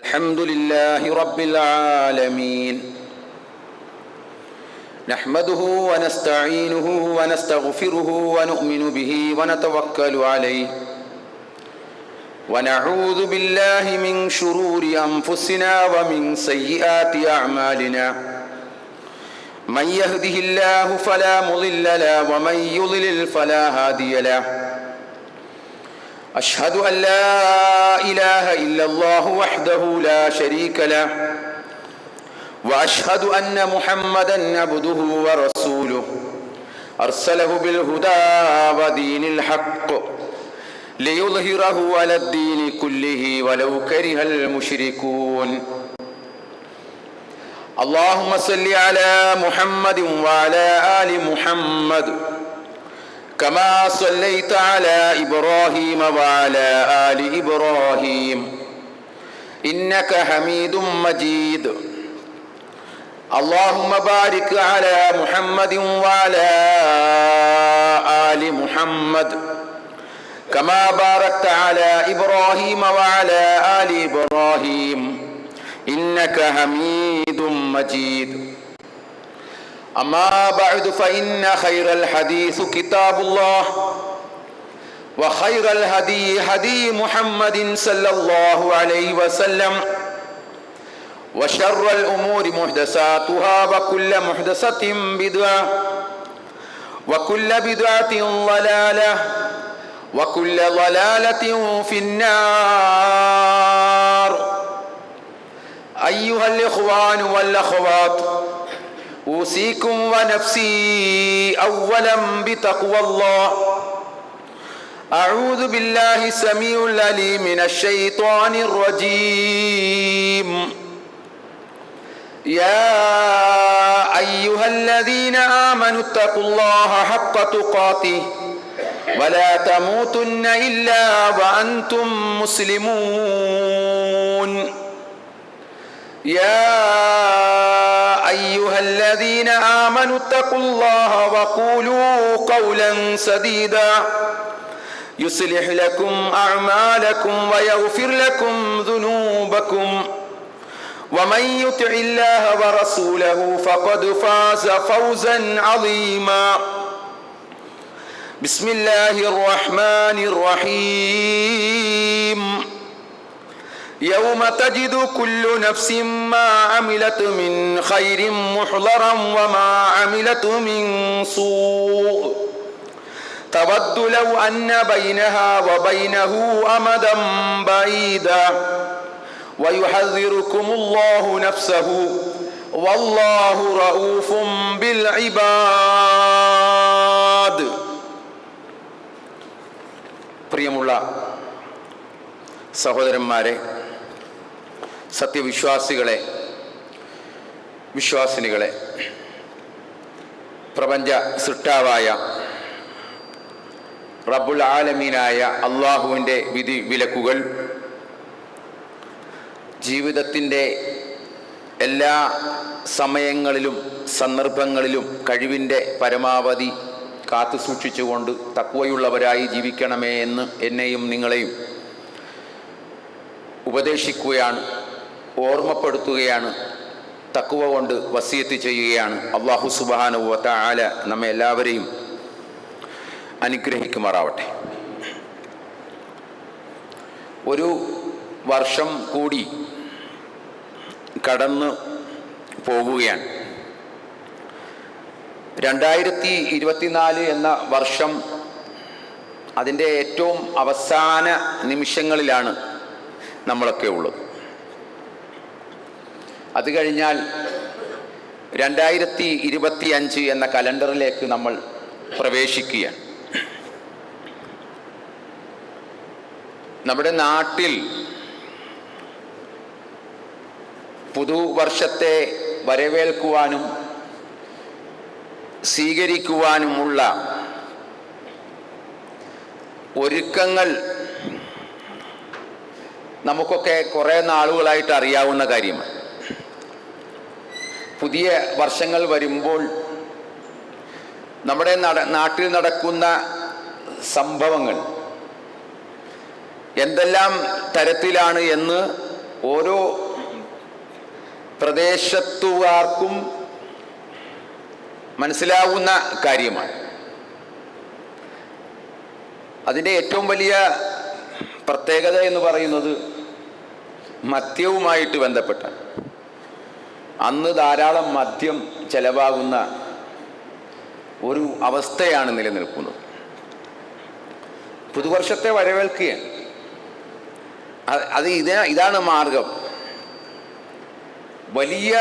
الحمد لله رب العالمين نحمده ونستعينه ونستغفره ونؤمن به ونتوكل عليه ونعوذ بالله من شرور أنفسنا ومن سيئات أعمالنا من يهده الله فلا مضل له ومن يضلل فلا هادي له أشهد أن لا إله إلا الله وحده لا شريك له وأشهد أن محمدًا عبده ورسوله أرسله بالهدى ودين الحق ليظهره على الدين كله ولو كره المشركون اللهم صل على محمد وعلى آل محمد كما صليت على إبراهيم وعلى آل إبراهيم إنك حميد مجيد اللهم بارك على محمد وعلى آل محمد كما باركت على إبراهيم وعلى آل إبراهيم إنك حميد مجيد أما بعد فإن خير الحديث كتاب الله وخير الهدي هدي محمد صلى الله عليه وسلم وشر الأمور محدثاتها وكل محدثة بدعة وكل بدعة ضلالة وكل ضلالة في النار أيها الإخوان والأخوات أوصيكم ونفسي أولا بتقوى الله أعوذ بالله السميع العليم من الشيطان الرجيم يا أيها الذين آمنوا اتقوا الله حق تقاته ولا تموتن إلا وأنتم مسلمون يا أيها الذين آمنوا اتقوا الله وقولوا قولا سديدا يصلح لكم أعمالكم ويغفر لكم ذنوبكم ومن يطع الله ورسوله فقد فاز فوزا عظيما بسم الله الرحمن الرحيم يوم تجد كل نفس ما عملت من خير محضرا وما عملت من سوء تود لو أن بينها وبينه أمدا بعيدا ويحذركم الله نفسه والله رؤوف بالعباد. പ്രിയമുള്ള സഹോദരന്മാരെ, സത്യവിശ്വാസികളെ, വിശ്വാസിനികളെ, പ്രപഞ്ച സൃഷ്ടാവായ റബ്ബുൽ ആലമീനായ അള്ളാഹുവിൻ്റെ വിധി വിലക്കുകൾ ജീവിതത്തിൻ്റെ എല്ലാ സമയങ്ങളിലും സന്ദർഭങ്ങളിലും കഴിവിൻ്റെ പരമാവധി കാത്തു സൂക്ഷിച്ചുകൊണ്ട് തഖ്വയുള്ളവരായി ജീവിക്കണമേ എന്ന് എന്നെയും നിങ്ങളെയും ഉപദേശിക്കുകയാണ്, ഓർമ്മപ്പെടുത്തുകയാണ്, തഖ്വ കൊണ്ട് വസിയത്ത് ചെയ്യുകയാണ്. അല്ലാഹു സുബ്ഹാനഹു വ തആല നമ്മെ എല്ലാവരെയും അനുഗ്രഹിക്കുമാറാവട്ടെ. ഒരു വർഷം കൂടി കടന്നു പോവുകയാണ്. 2024 എന്ന വർഷം അതിൻ്റെ ഏറ്റവും അവസാന നിമിഷങ്ങളിലാണ് നമ്മളൊക്കെ ഉള്ളത്. അത് കഴിഞ്ഞാൽ 2025 എന്ന കലണ്ടറിലേക്ക് നമ്മൾ പ്രവേശിക്കുകയാണ്. നമ്മുടെ നാട്ടിൽ പുതുവർഷത്തെ വരവേൽക്കുവാനും സ്വീകരിക്കുവാനുമുള്ള ഒരുക്കങ്ങൾ നമുക്കൊക്കെ കുറേ നാളുകളായിട്ട് അറിയാവുന്ന കാര്യമാണ്. പുതിയ വർഷങ്ങൾ വരുമ്പോൾ നമ്മുടെ നാട്ടിൽ നടക്കുന്ന സംഭവങ്ങൾ എന്തെല്ലാം തരത്തിലാണ് എന്ന് ഓരോ പ്രദേശത്തുകാർക്കും മനസ്സിലാവുന്ന കാര്യമാണ്. അതിൻ്റെ ഏറ്റവും വലിയ പ്രത്യേകത എന്ന് പറയുന്നത് മദ്യവുമായിട്ട് ബന്ധപ്പെട്ട, അന്ന് ധാരാളം മദ്യം ചെലവാകുന്ന ഒരു അവസ്ഥയാണ് നിലനിൽക്കുന്നത്. പുതുവർഷത്തെ വരവേൽക്കുകയാണ്. അത് ഇതാണ് മാർഗം. വലിയ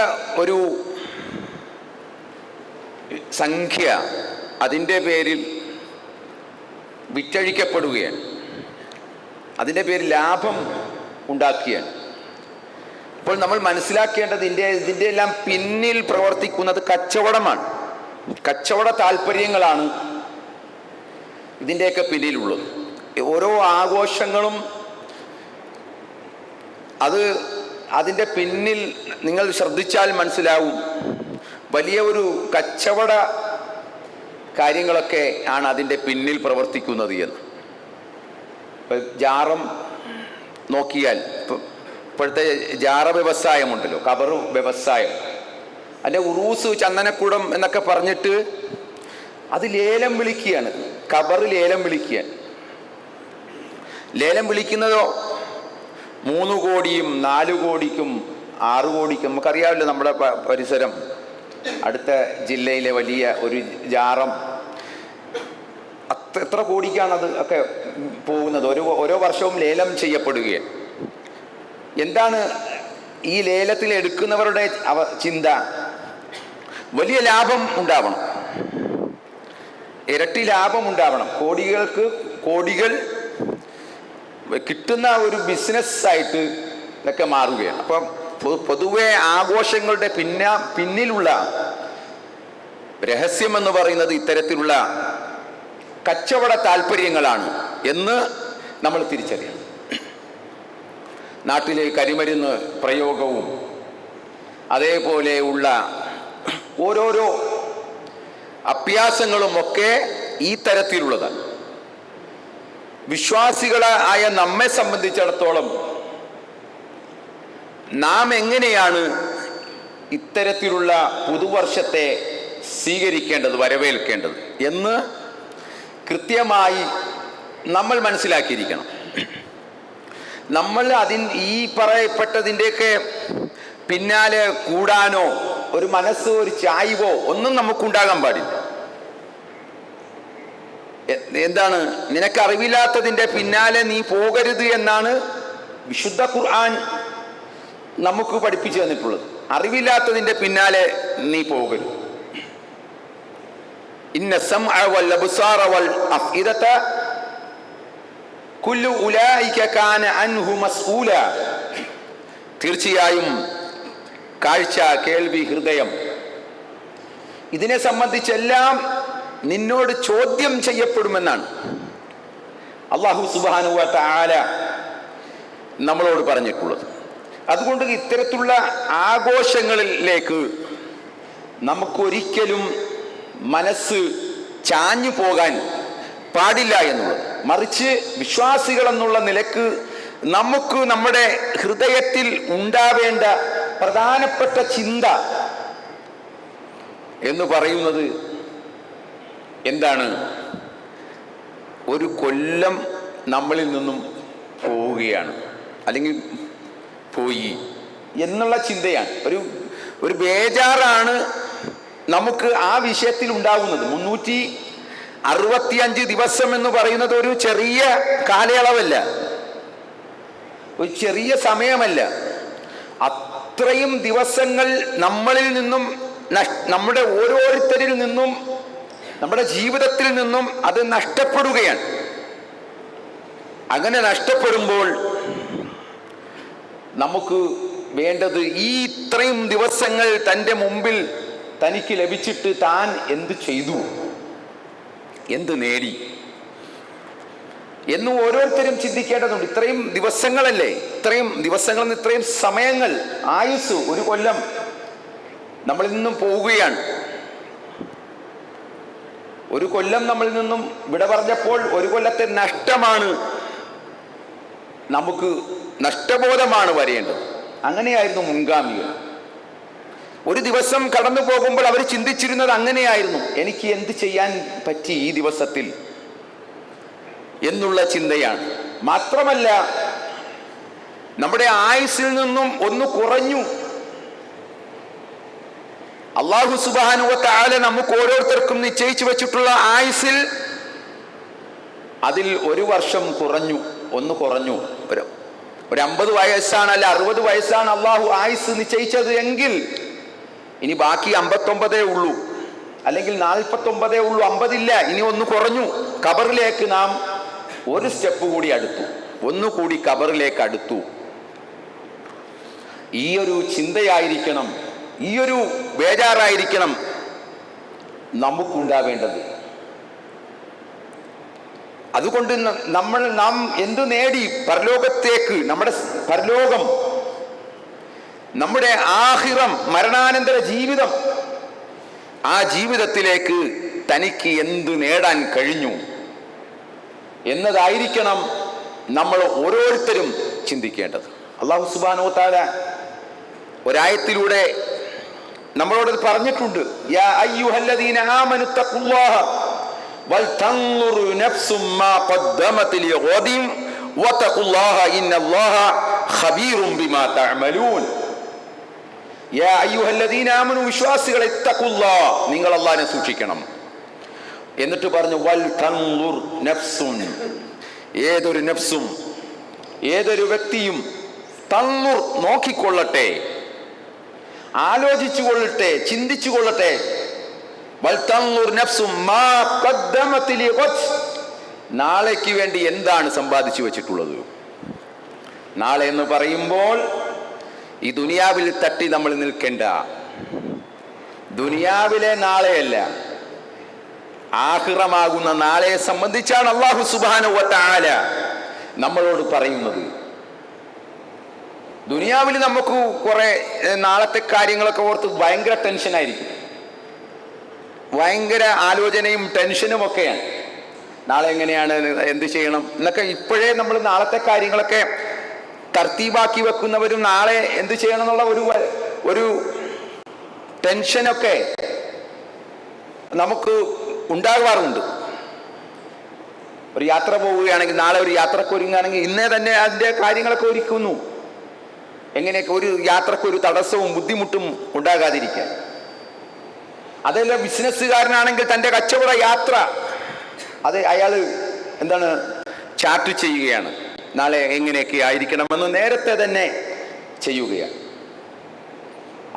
ഒരു സംഖ്യ അതിൻ്റെ പേരിൽ വിറ്റഴിക്കപ്പെടുകയാണ്. അതിൻ്റെ പേരിൽ ലാഭം ഉണ്ടാക്കുകയാണ്. അപ്പോൾ നമ്മൾ മനസ്സിലാക്കേണ്ടത് ഇതിൻ്റെ എല്ലാം പിന്നിൽ പ്രവർത്തിക്കുന്നത് കച്ചവടമാണ്. കച്ചവട താല്പര്യങ്ങളാണ് ഇതിൻ്റെയൊക്കെ പിന്നിലുള്ളത്. ഓരോ ആഘോഷങ്ങളും അതിൻ്റെ പിന്നിൽ നിങ്ങൾ ശ്രദ്ധിച്ചാൽ മനസ്സിലാവും, വലിയ ഒരു കച്ചവട കാര്യങ്ങളൊക്കെ ആണ് അതിൻ്റെ പിന്നിൽ പ്രവർത്തിക്കുന്നത് എന്ന്. ജാറം നോക്കിയാൽ, ഇപ്പോഴത്തെ ജാറ വ്യവസായമുണ്ടല്ലോ, കബർ വ്യവസായം, അതിൻ്റെ ഉറൂസ് ചന്ദനക്കുടം എന്നൊക്കെ പറഞ്ഞിട്ട് അത് ലേലം വിളിക്കുകയാണ്. കബർ ലേലം വിളിക്കുകയാണ്. ലേലം വിളിക്കുന്നതോ 3 കോടിയും 4 കോടിക്കും 6 കോടിക്കും. നമുക്കറിയാമല്ലോ, നമ്മുടെ പരിസരം അടുത്ത ജില്ലയിലെ വലിയ ഒരു ജാറം എത്ര കോടിക്കാണത് ഒക്കെ പോകുന്നത്. ഓരോ വർഷവും ലേലം ചെയ്യപ്പെടുകയാണ്. എന്താണ് ഈ ലേലത്തിൽ എടുക്കുന്നവരുടെ ചിന്ത? വലിയ ലാഭം ഉണ്ടാവണം, ഇരട്ടി ലാഭം ഉണ്ടാവണം, കോടികൾക്ക് കോടികൾ കിട്ടുന്ന ഒരു ബിസിനസ്സായിട്ട് ഇതൊക്കെ മാറുകയാണ്. അപ്പം പൊതുവെ ആഘോഷങ്ങളുടെ പിന്നിലുള്ള രഹസ്യമെന്ന് പറയുന്നത് ഇത്തരത്തിലുള്ള കച്ചവട താല്പര്യങ്ങളാണ് എന്ന് നമ്മൾ തിരിച്ചറിയണം. നാട്ടിലെ കരിമരുന്ന് പ്രയോഗവും അതേപോലെയുള്ള ഓരോരോ അഭ്യാസങ്ങളുമൊക്കെ ഈ തരത്തിലുള്ളതാണ്. വിശ്വാസികളായ നമ്മെ സംബന്ധിച്ചിടത്തോളം നാം എങ്ങനെയാണ് ഇത്തരത്തിലുള്ള പുതുവർഷത്തെ സ്വീകരിക്കേണ്ടത്, വരവേൽക്കേണ്ടത് എന്ന് കൃത്യമായി നമ്മൾ മനസ്സിലാക്കിയിരിക്കണം. നമ്മൾ ഈ പറയപ്പെട്ടതിൻ്റെയൊക്കെ പിന്നാലെ കൂടാനോ ഒരു മനസ്സ്, ഒരു ചായ്വോ ഒന്നും നമുക്കുണ്ടാകാൻ പാടില്ല. എന്താണ്, നിനക്കറിവില്ലാത്തതിൻ്റെ പിന്നാലെ നീ പോകരുത് എന്നാണ് വിശുദ്ധ ഖുർആൻ നമുക്ക് പഠിപ്പിച്ചു തന്നിട്ടുള്ളത്. അറിവില്ലാത്തതിൻ്റെ പിന്നാലെ നീ പോകരുത്. ഇന്ന സമഅ വൽ അബ്സാറ വൽ അഫ്ഇദത കുല്ലു ഉലൈക കാന അൻഹു മസ്ഊല. തീർച്ചയായും കാഴ്ച, കേൾവി, ഹൃദയം, ഇതിനെ സംബന്ധിച്ചെല്ലാം നിന്നോട് ചോദ്യം ചെയ്യപ്പെടുമെന്നാണ് അല്ലാഹു സുബ്ഹാനഹു വ തആല നമ്മളോട് പറഞ്ഞിട്ടുള്ളത്. അതുകൊണ്ട് ഇത്തരത്തിലുള്ള ആഘോഷങ്ങളിലേക്ക് നമുക്കൊരിക്കലും മനസ്സ് ചാഞ്ഞു പോകാൻ പാടില്ല എന്നുള്ളത്. മറിച്ച് വിശ്വാസികൾ എന്നുള്ള നിലക്ക് നമുക്ക് നമ്മുടെ ഹൃദയത്തിൽ ഉണ്ടാവേണ്ട പ്രധാനപ്പെട്ട ചിന്ത എന്ന് പറയുന്നത് എന്താണ്? ഒരു കൊല്ലം നമ്മളിൽ നിന്നും പോവുകയാണ്, അല്ലെങ്കിൽ പോയി എന്നുള്ള ചിന്തയാണ്. ഒരു ബേജാറാണ് നമുക്ക് ആ വിഷയത്തിൽ ഉണ്ടാകുന്നത്. 365 ദിവസം എന്ന് പറയുന്നത് ഒരു ചെറിയ കാലയളവല്ല, ഒരു ചെറിയ സമയമല്ല. അത്രയും ദിവസങ്ങൾ നമ്മളിൽ നിന്നും, നമ്മുടെ ഓരോരുത്തരിൽ നിന്നും, നമ്മുടെ ജീവിതത്തിൽ നിന്നും അത് നഷ്ടപ്പെടുകയാണ്. അങ്ങനെ നഷ്ടപ്പെടുമ്പോൾ നമുക്ക് വേണ്ടത്, ഈ ഇത്രയും ദിവസങ്ങൾ തൻ്റെ മുമ്പിൽ തനിക്ക് ലഭിച്ചിട്ട് താൻ എന്ത് ചെയ്തു, എന്ത് നേടി എന്ന് ഓരോരുത്തരും ചിന്തിക്കേണ്ടതുണ്ട്. ഇത്രയും ദിവസങ്ങളല്ലേ, ഇത്രയും ദിവസങ്ങളിൽ നിന്ന് ഇത്രയും സമയങ്ങൾ, ആയുസ്, ഒരു കൊല്ലം നമ്മളിൽ നിന്നും പോവുകയാണ്. ഒരു കൊല്ലം നമ്മളിൽ നിന്നും വിട പറഞ്ഞപ്പോൾ ഒരു കൊല്ലത്തെ നഷ്ടമാണ് നമുക്ക് നഷ്ടബോധമാണ് വരേണ്ടത്. അങ്ങനെയായിരുന്നു മുൻഗാമികൾ. ഒരു ദിവസം കടന്നു പോകുമ്പോൾ അവർ ചിന്തിച്ചിരുന്നത് അങ്ങനെയായിരുന്നു, എനിക്ക് എന്ത് ചെയ്യാൻ പറ്റി ഈ ദിവസത്തിൽ എന്നുള്ള ചിന്തയാണ്. മാത്രമല്ല, നമ്മുടെ ആയുസ്സിൽ നിന്നും ഒന്ന് കുറഞ്ഞു. അല്ലാഹു സുബ്ഹാനഹു വ തആല നമുക്ക് ഓരോരുത്തർക്കും നിശ്ചയിച്ചു വെച്ചിട്ടുള്ള ആയുസ്സിൽ അതിൽ ഒരു വർഷം കുറഞ്ഞു, ഒന്ന് കുറഞ്ഞു. ഒരു 50 വയസ്സാണ്, അല്ല 60 വയസ്സാണ് അള്ളാഹു ആയുസ് നിശ്ചയിച്ചത് എങ്കിൽ ഇനി ബാക്കി 59 ഉള്ളൂ, അല്ലെങ്കിൽ 49 ഉള്ളൂ, 50 ഇല്ല, ഇനി ഒന്ന് കുറഞ്ഞു. ഖബറിലേക്ക് നാം ഒരു സ്റ്റെപ്പ് കൂടി അടുത്തു, ഒന്നുകൂടി ഖബറിലേക്ക് അടുത്തു. ഈ ഒരു ചിന്തയായിരിക്കണം, ഈ ഒരു ബേജാറായിരിക്കണം നമുക്കുണ്ടാവേണ്ടത്. അതുകൊണ്ട് നാം എന്തു നേടി? പരലോകത്തേക്ക്, നമ്മുടെ പരലോകം, നമ്മുടെ ആഖിറം, മരണാനന്തര ജീവിതം, ആ ജീവിതത്തിലേക്ക് തനിക്ക് എന്തു നേടാൻ കഴിഞ്ഞു എന്നതായിരിക്കണം നമ്മൾ ഓരോരുത്തരും ചിന്തിക്കേണ്ടത്. അല്ലാഹു സുബ്ഹാനഹു വ തആല ഒരായത്തിലൂടെ നമ്മളോട് പറഞ്ഞിട്ടുണ്ട്, യാ അയ്യുഹല്ലദീന ആമനു തഖുല്ലാഹ വൽതൻദുർ നഫ്സും മാ ഖദ്ദമത് ലിഗദിൻ വതഖുല്ലാഹ ഇന്നല്ലാഹ ഖബീറും ബിമാ തഅമലൂൻ. യാ അയ്യുഹല്ലദീന ആമനു, വിശ്വാസികളെ, തഖുല്ലാഹ, നിങ്ങൾ അല്ലാഹുവിനെ സൂക്ഷിക്കണം. എന്നിട്ട് പറഞ്ഞു വൽതൻദുർ നഫ്സുൻ, ഏതൊരു നഫ്സും, ഏതൊരു വ്യക്തിയും തൻദുർ, നോക്കിക്കൊള്ളട്ടെ, ആലോചിച്ചു കൊള്ളട്ടെ, ചിന്തിച്ചു കൊള്ളട്ടെ. വൽതൻദുർ നഫ്സും മാ ഖദ്ദമത് ലിഗദ്, നാളേക്ക് വേണ്ടി എന്താണ് സമ്പാദിച്ചു വെച്ചിട്ടുള്ളത്. നാളെ എന്ന് പറയുമ്പോൾ ഈ ദുനിയാവിൽ തട്ടി നമ്മൾ നിൽക്കേണ്ട, ദുനിയാവിലെ നാളെയല്ല, ആഖിറമാകുന്ന നാളെയെ സംബന്ധിച്ചാണ് അല്ലാഹു സുബ്ഹാനഹു വ തആല നമ്മളോട് പറയുന്നത്. ദുനിയാവിൽ നമുക്ക് കുറെ നാളത്തെ കാര്യങ്ങളൊക്കെ ഓർത്ത് ഭയങ്കര ടെൻഷനായിരിക്കും, ഭയങ്കര ആലോചനയും ടെൻഷനും ഒക്കെയാണ്. നാളെ എങ്ങനെയാണ്, എന്ത് ചെയ്യണം എന്നൊക്കെ ഇപ്പോഴേ നമ്മൾ നാളത്തെ കാര്യങ്ങളൊക്കെ തർത്തീബാക്കി വെക്കുന്നവരും നാളെ എന്ത് ചെയ്യണം എന്നുള്ള ഒരു ടെൻഷനൊക്കെ നമുക്ക് ഉണ്ടാകാറുണ്ട്. ഒരു യാത്ര പോവുകയാണെങ്കിൽ, നാളെ ഒരു യാത്രക്ക് ഒരുങ്ങുകയാണെങ്കിൽ ഇന്നേ തന്നെ അതിൻ്റെ കാര്യങ്ങളൊക്കെ ഒരുക്കുന്നു, എങ്ങനെയൊക്കെ ഒരു യാത്രക്ക് ഒരു തടസ്സവും ബുദ്ധിമുട്ടും ഉണ്ടാകാതിരിക്കാൻ. അതല്ല, ബിസിനസ്സുകാരനാണെങ്കിൽ തൻ്റെ കച്ചവട യാത്ര അത് അയാൾ എന്താണ് ചാർട്ട് ചെയ്യുകയാണ്, നാളെ എങ്ങനെയൊക്കെ ആയിരിക്കണമെന്ന് നേരത്തെ തന്നെ ചെയ്യുകയാണ്.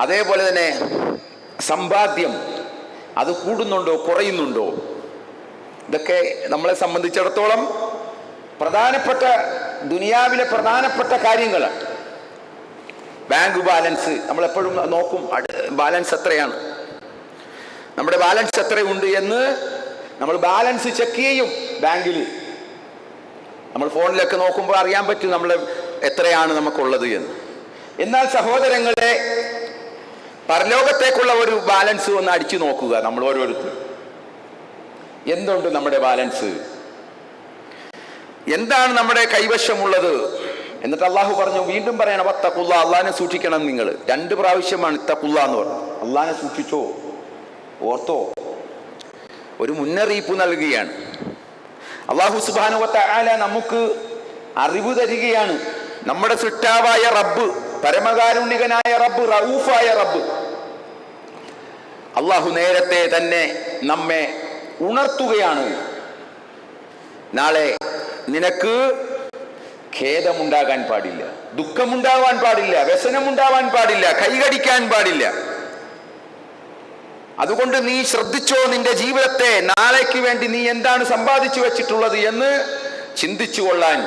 അതേപോലെ തന്നെ സമ്പാദ്യം അത് കൂടുന്നുണ്ടോ കുറയുന്നുണ്ടോ, ഇതൊക്കെ നമ്മളെ സംബന്ധിച്ചിടത്തോളം പ്രധാനപ്പെട്ട, ദുനിയാവിലെ പ്രധാനപ്പെട്ട കാര്യങ്ങളാണ്. ബാങ്ക് ബാലൻസ് നമ്മളെപ്പോഴും നോക്കും, ബാലൻസ് എത്രയാണ്, നമ്മുടെ ബാലൻസ് എത്രയുണ്ട് എന്ന് നമ്മൾ ബാലൻസ് ചെക്ക് ചെയ്യും ബാങ്കിൽ. നമ്മൾ ഫോണിലൊക്കെ നോക്കുമ്പോൾ അറിയാൻ പറ്റും നമ്മൾ എത്രയാണ് നമുക്കുള്ളത് എന്ന്. എന്നാൽ സഹോദരങ്ങളെ, പരലോകത്തേക്കുള്ള ഒരു ബാലൻസ് ഒന്ന് അടിച്ചു നോക്കുക. നമ്മൾ ഓരോരുത്തരും എന്തുണ്ട് നമ്മുടെ ബാലൻസ്, എന്താണ് നമ്മുടെ കൈവശമുള്ളത്. എന്നിട്ട് അള്ളാഹു പറഞ്ഞു, വീണ്ടും പറയണം, വത്തഖുല്ലാ, അള്ളാഹിനെ സൂക്ഷിക്കണം. നിങ്ങൾ 2 പ്രാവശ്യമാണ് ഇത്തഖുല്ലാ എന്ന് പറഞ്ഞു. അള്ളാഹിനെ സൂക്ഷിച്ചോ, ഓർത്തോ, ഒരു മുന്നറിയിപ്പ് നൽകുകയാണ്. അല്ലാഹു സുബ്ഹാനഹു വ തആല നമുക്ക് അറിവ് തരികയാണ്. നമ്മുടെ സൃഷ്ടാവായ റബ്ബ്, പരമകാരുണികനായ റബ്ബ്, റഊഫായ റബ്ബ് അല്ലാഹു നേരത്തെ തന്നെ നമ്മെ ഉണർത്തുകയാണ്. നാളെ നിനക്ക് ഖേദമുണ്ടാകാൻ പാടില്ല, ദുഃഖമുണ്ടാവാൻ പാടില്ല, വ്യസനമുണ്ടാവാൻ പാടില്ല, കൈകടിക്കാൻ പാടില്ല. അതുകൊണ്ട് നീ ശ്രദ്ധിച്ചോ, നിന്റെ ജീവിതത്തെ, നാളേക്ക് വേണ്ടി നീ എന്താണ് സമ്പാദിച്ചു വെച്ചിട്ടുള്ളത് എന്ന് ചിന്തിച്ചു കൊള്ളാൻ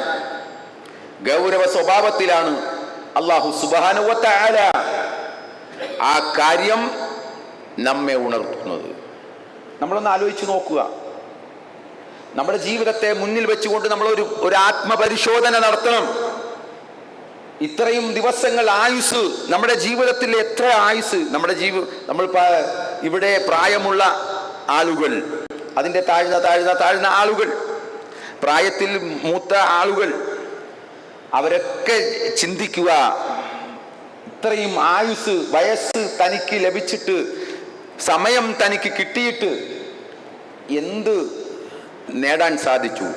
ഗൗരവ സ്വഭാവത്തിലാണ് അല്ലാഹു സുബ്ഹാനഹു വ തആല ആ കാര്യം നമ്മെ ഉണർത്തുന്നത്. നമ്മളൊന്ന് ആലോചിച്ച് നോക്കുക. നമ്മുടെ ജീവിതത്തെ മുന്നിൽ വെച്ചുകൊണ്ട് നമ്മൾ ഒരു ആത്മപരിശോധന നടത്തണം. ഇത്രയും ദിവസങ്ങൾ ആയുസ്, നമ്മുടെ ജീവിതത്തിൽ എത്ര ആയുസ്, നമ്മൾ ഇവിടെ പ്രായമുള്ള ആളുകൾ, അതിൻ്റെ താഴ്ന്ന ആളുകൾ, പ്രായത്തിൽ മൂത്ത ആളുകൾ, അവരൊക്കെ ചിന്തിക്കുക, ഇത്രയും വയസ്സ് തനിക്ക് ലഭിച്ചിട്ട്, സമയം തനിക്ക് കിട്ടിയിട്ട് എന്ത് നേടാൻ സാധിച്ചു?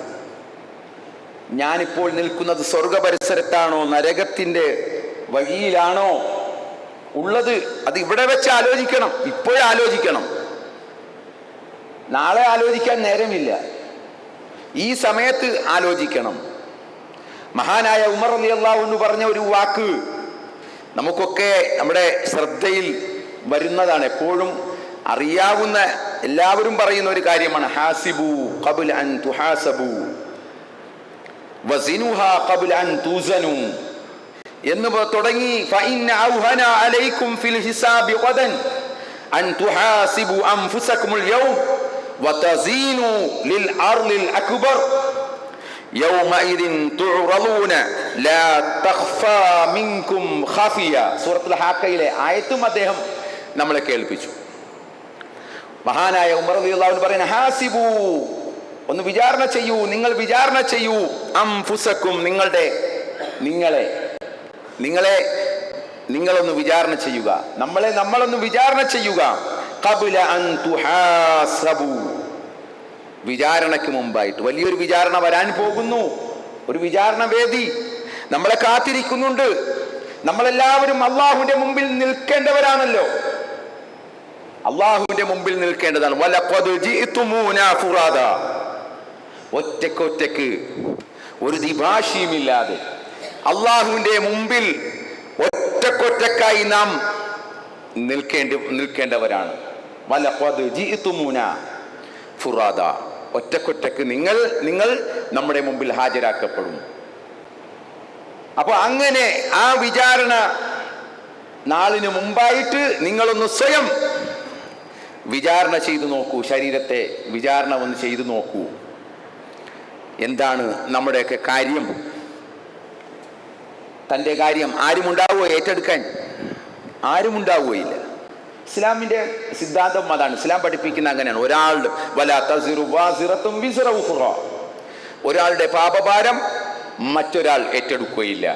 ഞാനിപ്പോൾ നിൽക്കുന്നത് സ്വർഗ പരിസരത്താണോ നരകത്തിൻ്റെ വഴിയിലാണോ ഉള്ളത്? അത് ഇവിടെ വെച്ച് ആലോചിക്കണം, ഇപ്പോഴേ ആലോചിക്കണം. നാളെ ആലോചിക്കാൻ നേരമില്ല, ഈ സമയത്ത് ആലോചിക്കണം. മഹാനായ ഉമർ റളിയല്ലാഹു അൻഹു പറഞ്ഞ ഒരു വാക്ക് നമുക്കൊക്കെ നമ്മുടെ ശ്രദ്ധയിൽ വരുന്നതാണ്, എപ്പോഴും അറിയാവുന്ന എല്ലാവരും പറയുന്ന ഒരു കാര്യമാണ്. ഹാസിബു ഖബ്ല അൻ തുഹാസബു വസിനുഹാ ഖബ്ല അൻ തുസനു എന്ന് തുടങ്ങി. ഫഇന്ന ഔഹന അലൈക്കും ഫിൽ ഹിസാബി ഗദൻ അൻ തുഹാസിബു അൻഫുസകുമുൽ യൗം വതസീനു ലിൽ അർളിൽ അക്ബർ യൗമഇദിൻ തുറളൂന ലാ തഖ്ഫാ മിൻകും ഖാഫിയ. സൂറത്തുൽ ഹാക്കയിലെ ആയത്തും അദ്ദേഹം നമ്മളെ കേൾപ്പിച്ചു. മഹാനായ ഉമർ റളിയല്ലാഹു അൻഹു പറയുന്ന ഹാസിബു, ഒന്ന് വിചാരണ ചെയ്യൂ, നിങ്ങൾ വിചാരണ ചെയ്യൂ. അംഫുസക്കും, നിങ്ങളൊന്ന് വിചാരണ ചെയ്യുക, നമ്മളൊന്ന് വിചാരണ ചെയ്യുക. ഖബ്ല അൻ തുഹാസബു, വിചാരണയ്ക്ക് മുമ്പായിട്ട് വലിയൊരു വിചാരണ വരാൻ പോകുന്നു. ഒരു വിചാരണ വേദി നമ്മളെ കാത്തിരിക്കുന്നുണ്ട്. നമ്മളെല്ലാവരും അള്ളാഹുവിന്റെ മുമ്പിൽ നിൽക്കേണ്ടവരാണല്ലോ, അള്ളാഹുവിന്റെ മുമ്പിൽ നിൽക്കേണ്ടതാണ്. വലഖദ് ജിഅ്തുമൂനാ ഫുറാദാ, ഒറ്റയ്ക്ക് ഒരു ദ്വിഭാഷിയുമില്ലാതെ അള്ളാഹുവിന്റെ മുമ്പിൽ ഒറ്റക്കായി നാം നിൽക്കേണ്ടവരാണ്. വലഖദ് ജിഅ്തുമൂനാ ഫുറാദാ, ഒറ്റക്ക് നിങ്ങൾ നമ്മുടെ മുമ്പിൽ ഹാജരാക്കപ്പെടും. അപ്പൊ അങ്ങനെ ആ വിചാരണ നാളിന് മുമ്പായിട്ട് നിങ്ങളൊന്ന് സ്വയം വിചാരണ ചെയ്തു നോക്കൂ, ശരീരത്തെ വിചാരണ ഒന്ന് ചെയ്തു നോക്കൂ. എന്താണ് നമ്മുടെയൊക്കെ കാര്യം? തൻ്റെ കാര്യം ആരുമുണ്ടാവുകയോ ഏറ്റെടുക്കാൻ? ആരുമുണ്ടാവുകയില്ല. ഇസ്ലാമിന്റെ സിദ്ധാന്തം അതാണ്, ഇസ്ലാം പഠിപ്പിക്കുന്ന അങ്ങനെയാണ്. ഒരാളുടെ പാപഭാരം മറ്റൊരാൾ ഏറ്റെടുക്കുകയില്ല,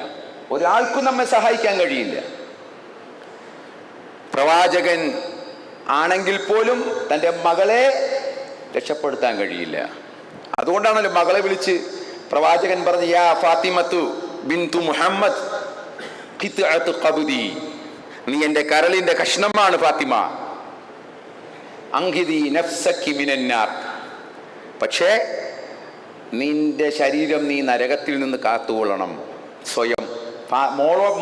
ഒരാൾക്കും നമ്മെ സഹായിക്കാൻ കഴിയില്ല. പ്രവാചകൻ ആണെങ്കിൽ പോലും തൻ്റെ മകളെ രക്ഷപ്പെടുത്താൻ കഴിയില്ല. അതുകൊണ്ടാണല്ലോ മകളെ വിളിച്ച് പ്രവാചകൻ പറഞ്ഞു, യാ ഫാത്തിമത്തു ബിന്തു മുഹമ്മദ് ഖിത്അത്തു ഖബ്ദി, നീ എൻ്റെ കരളിന്റെ കഷ്ണമാണ് ഫാത്തിമ. അങ്കിദി നഫ്സക്കി മിനന്നാർ, പക്ഷേ നിന്റെ ശരീരം നീ നരകത്തിൽ നിന്ന് കാത്തുകൊള്ളണം. സ്വയം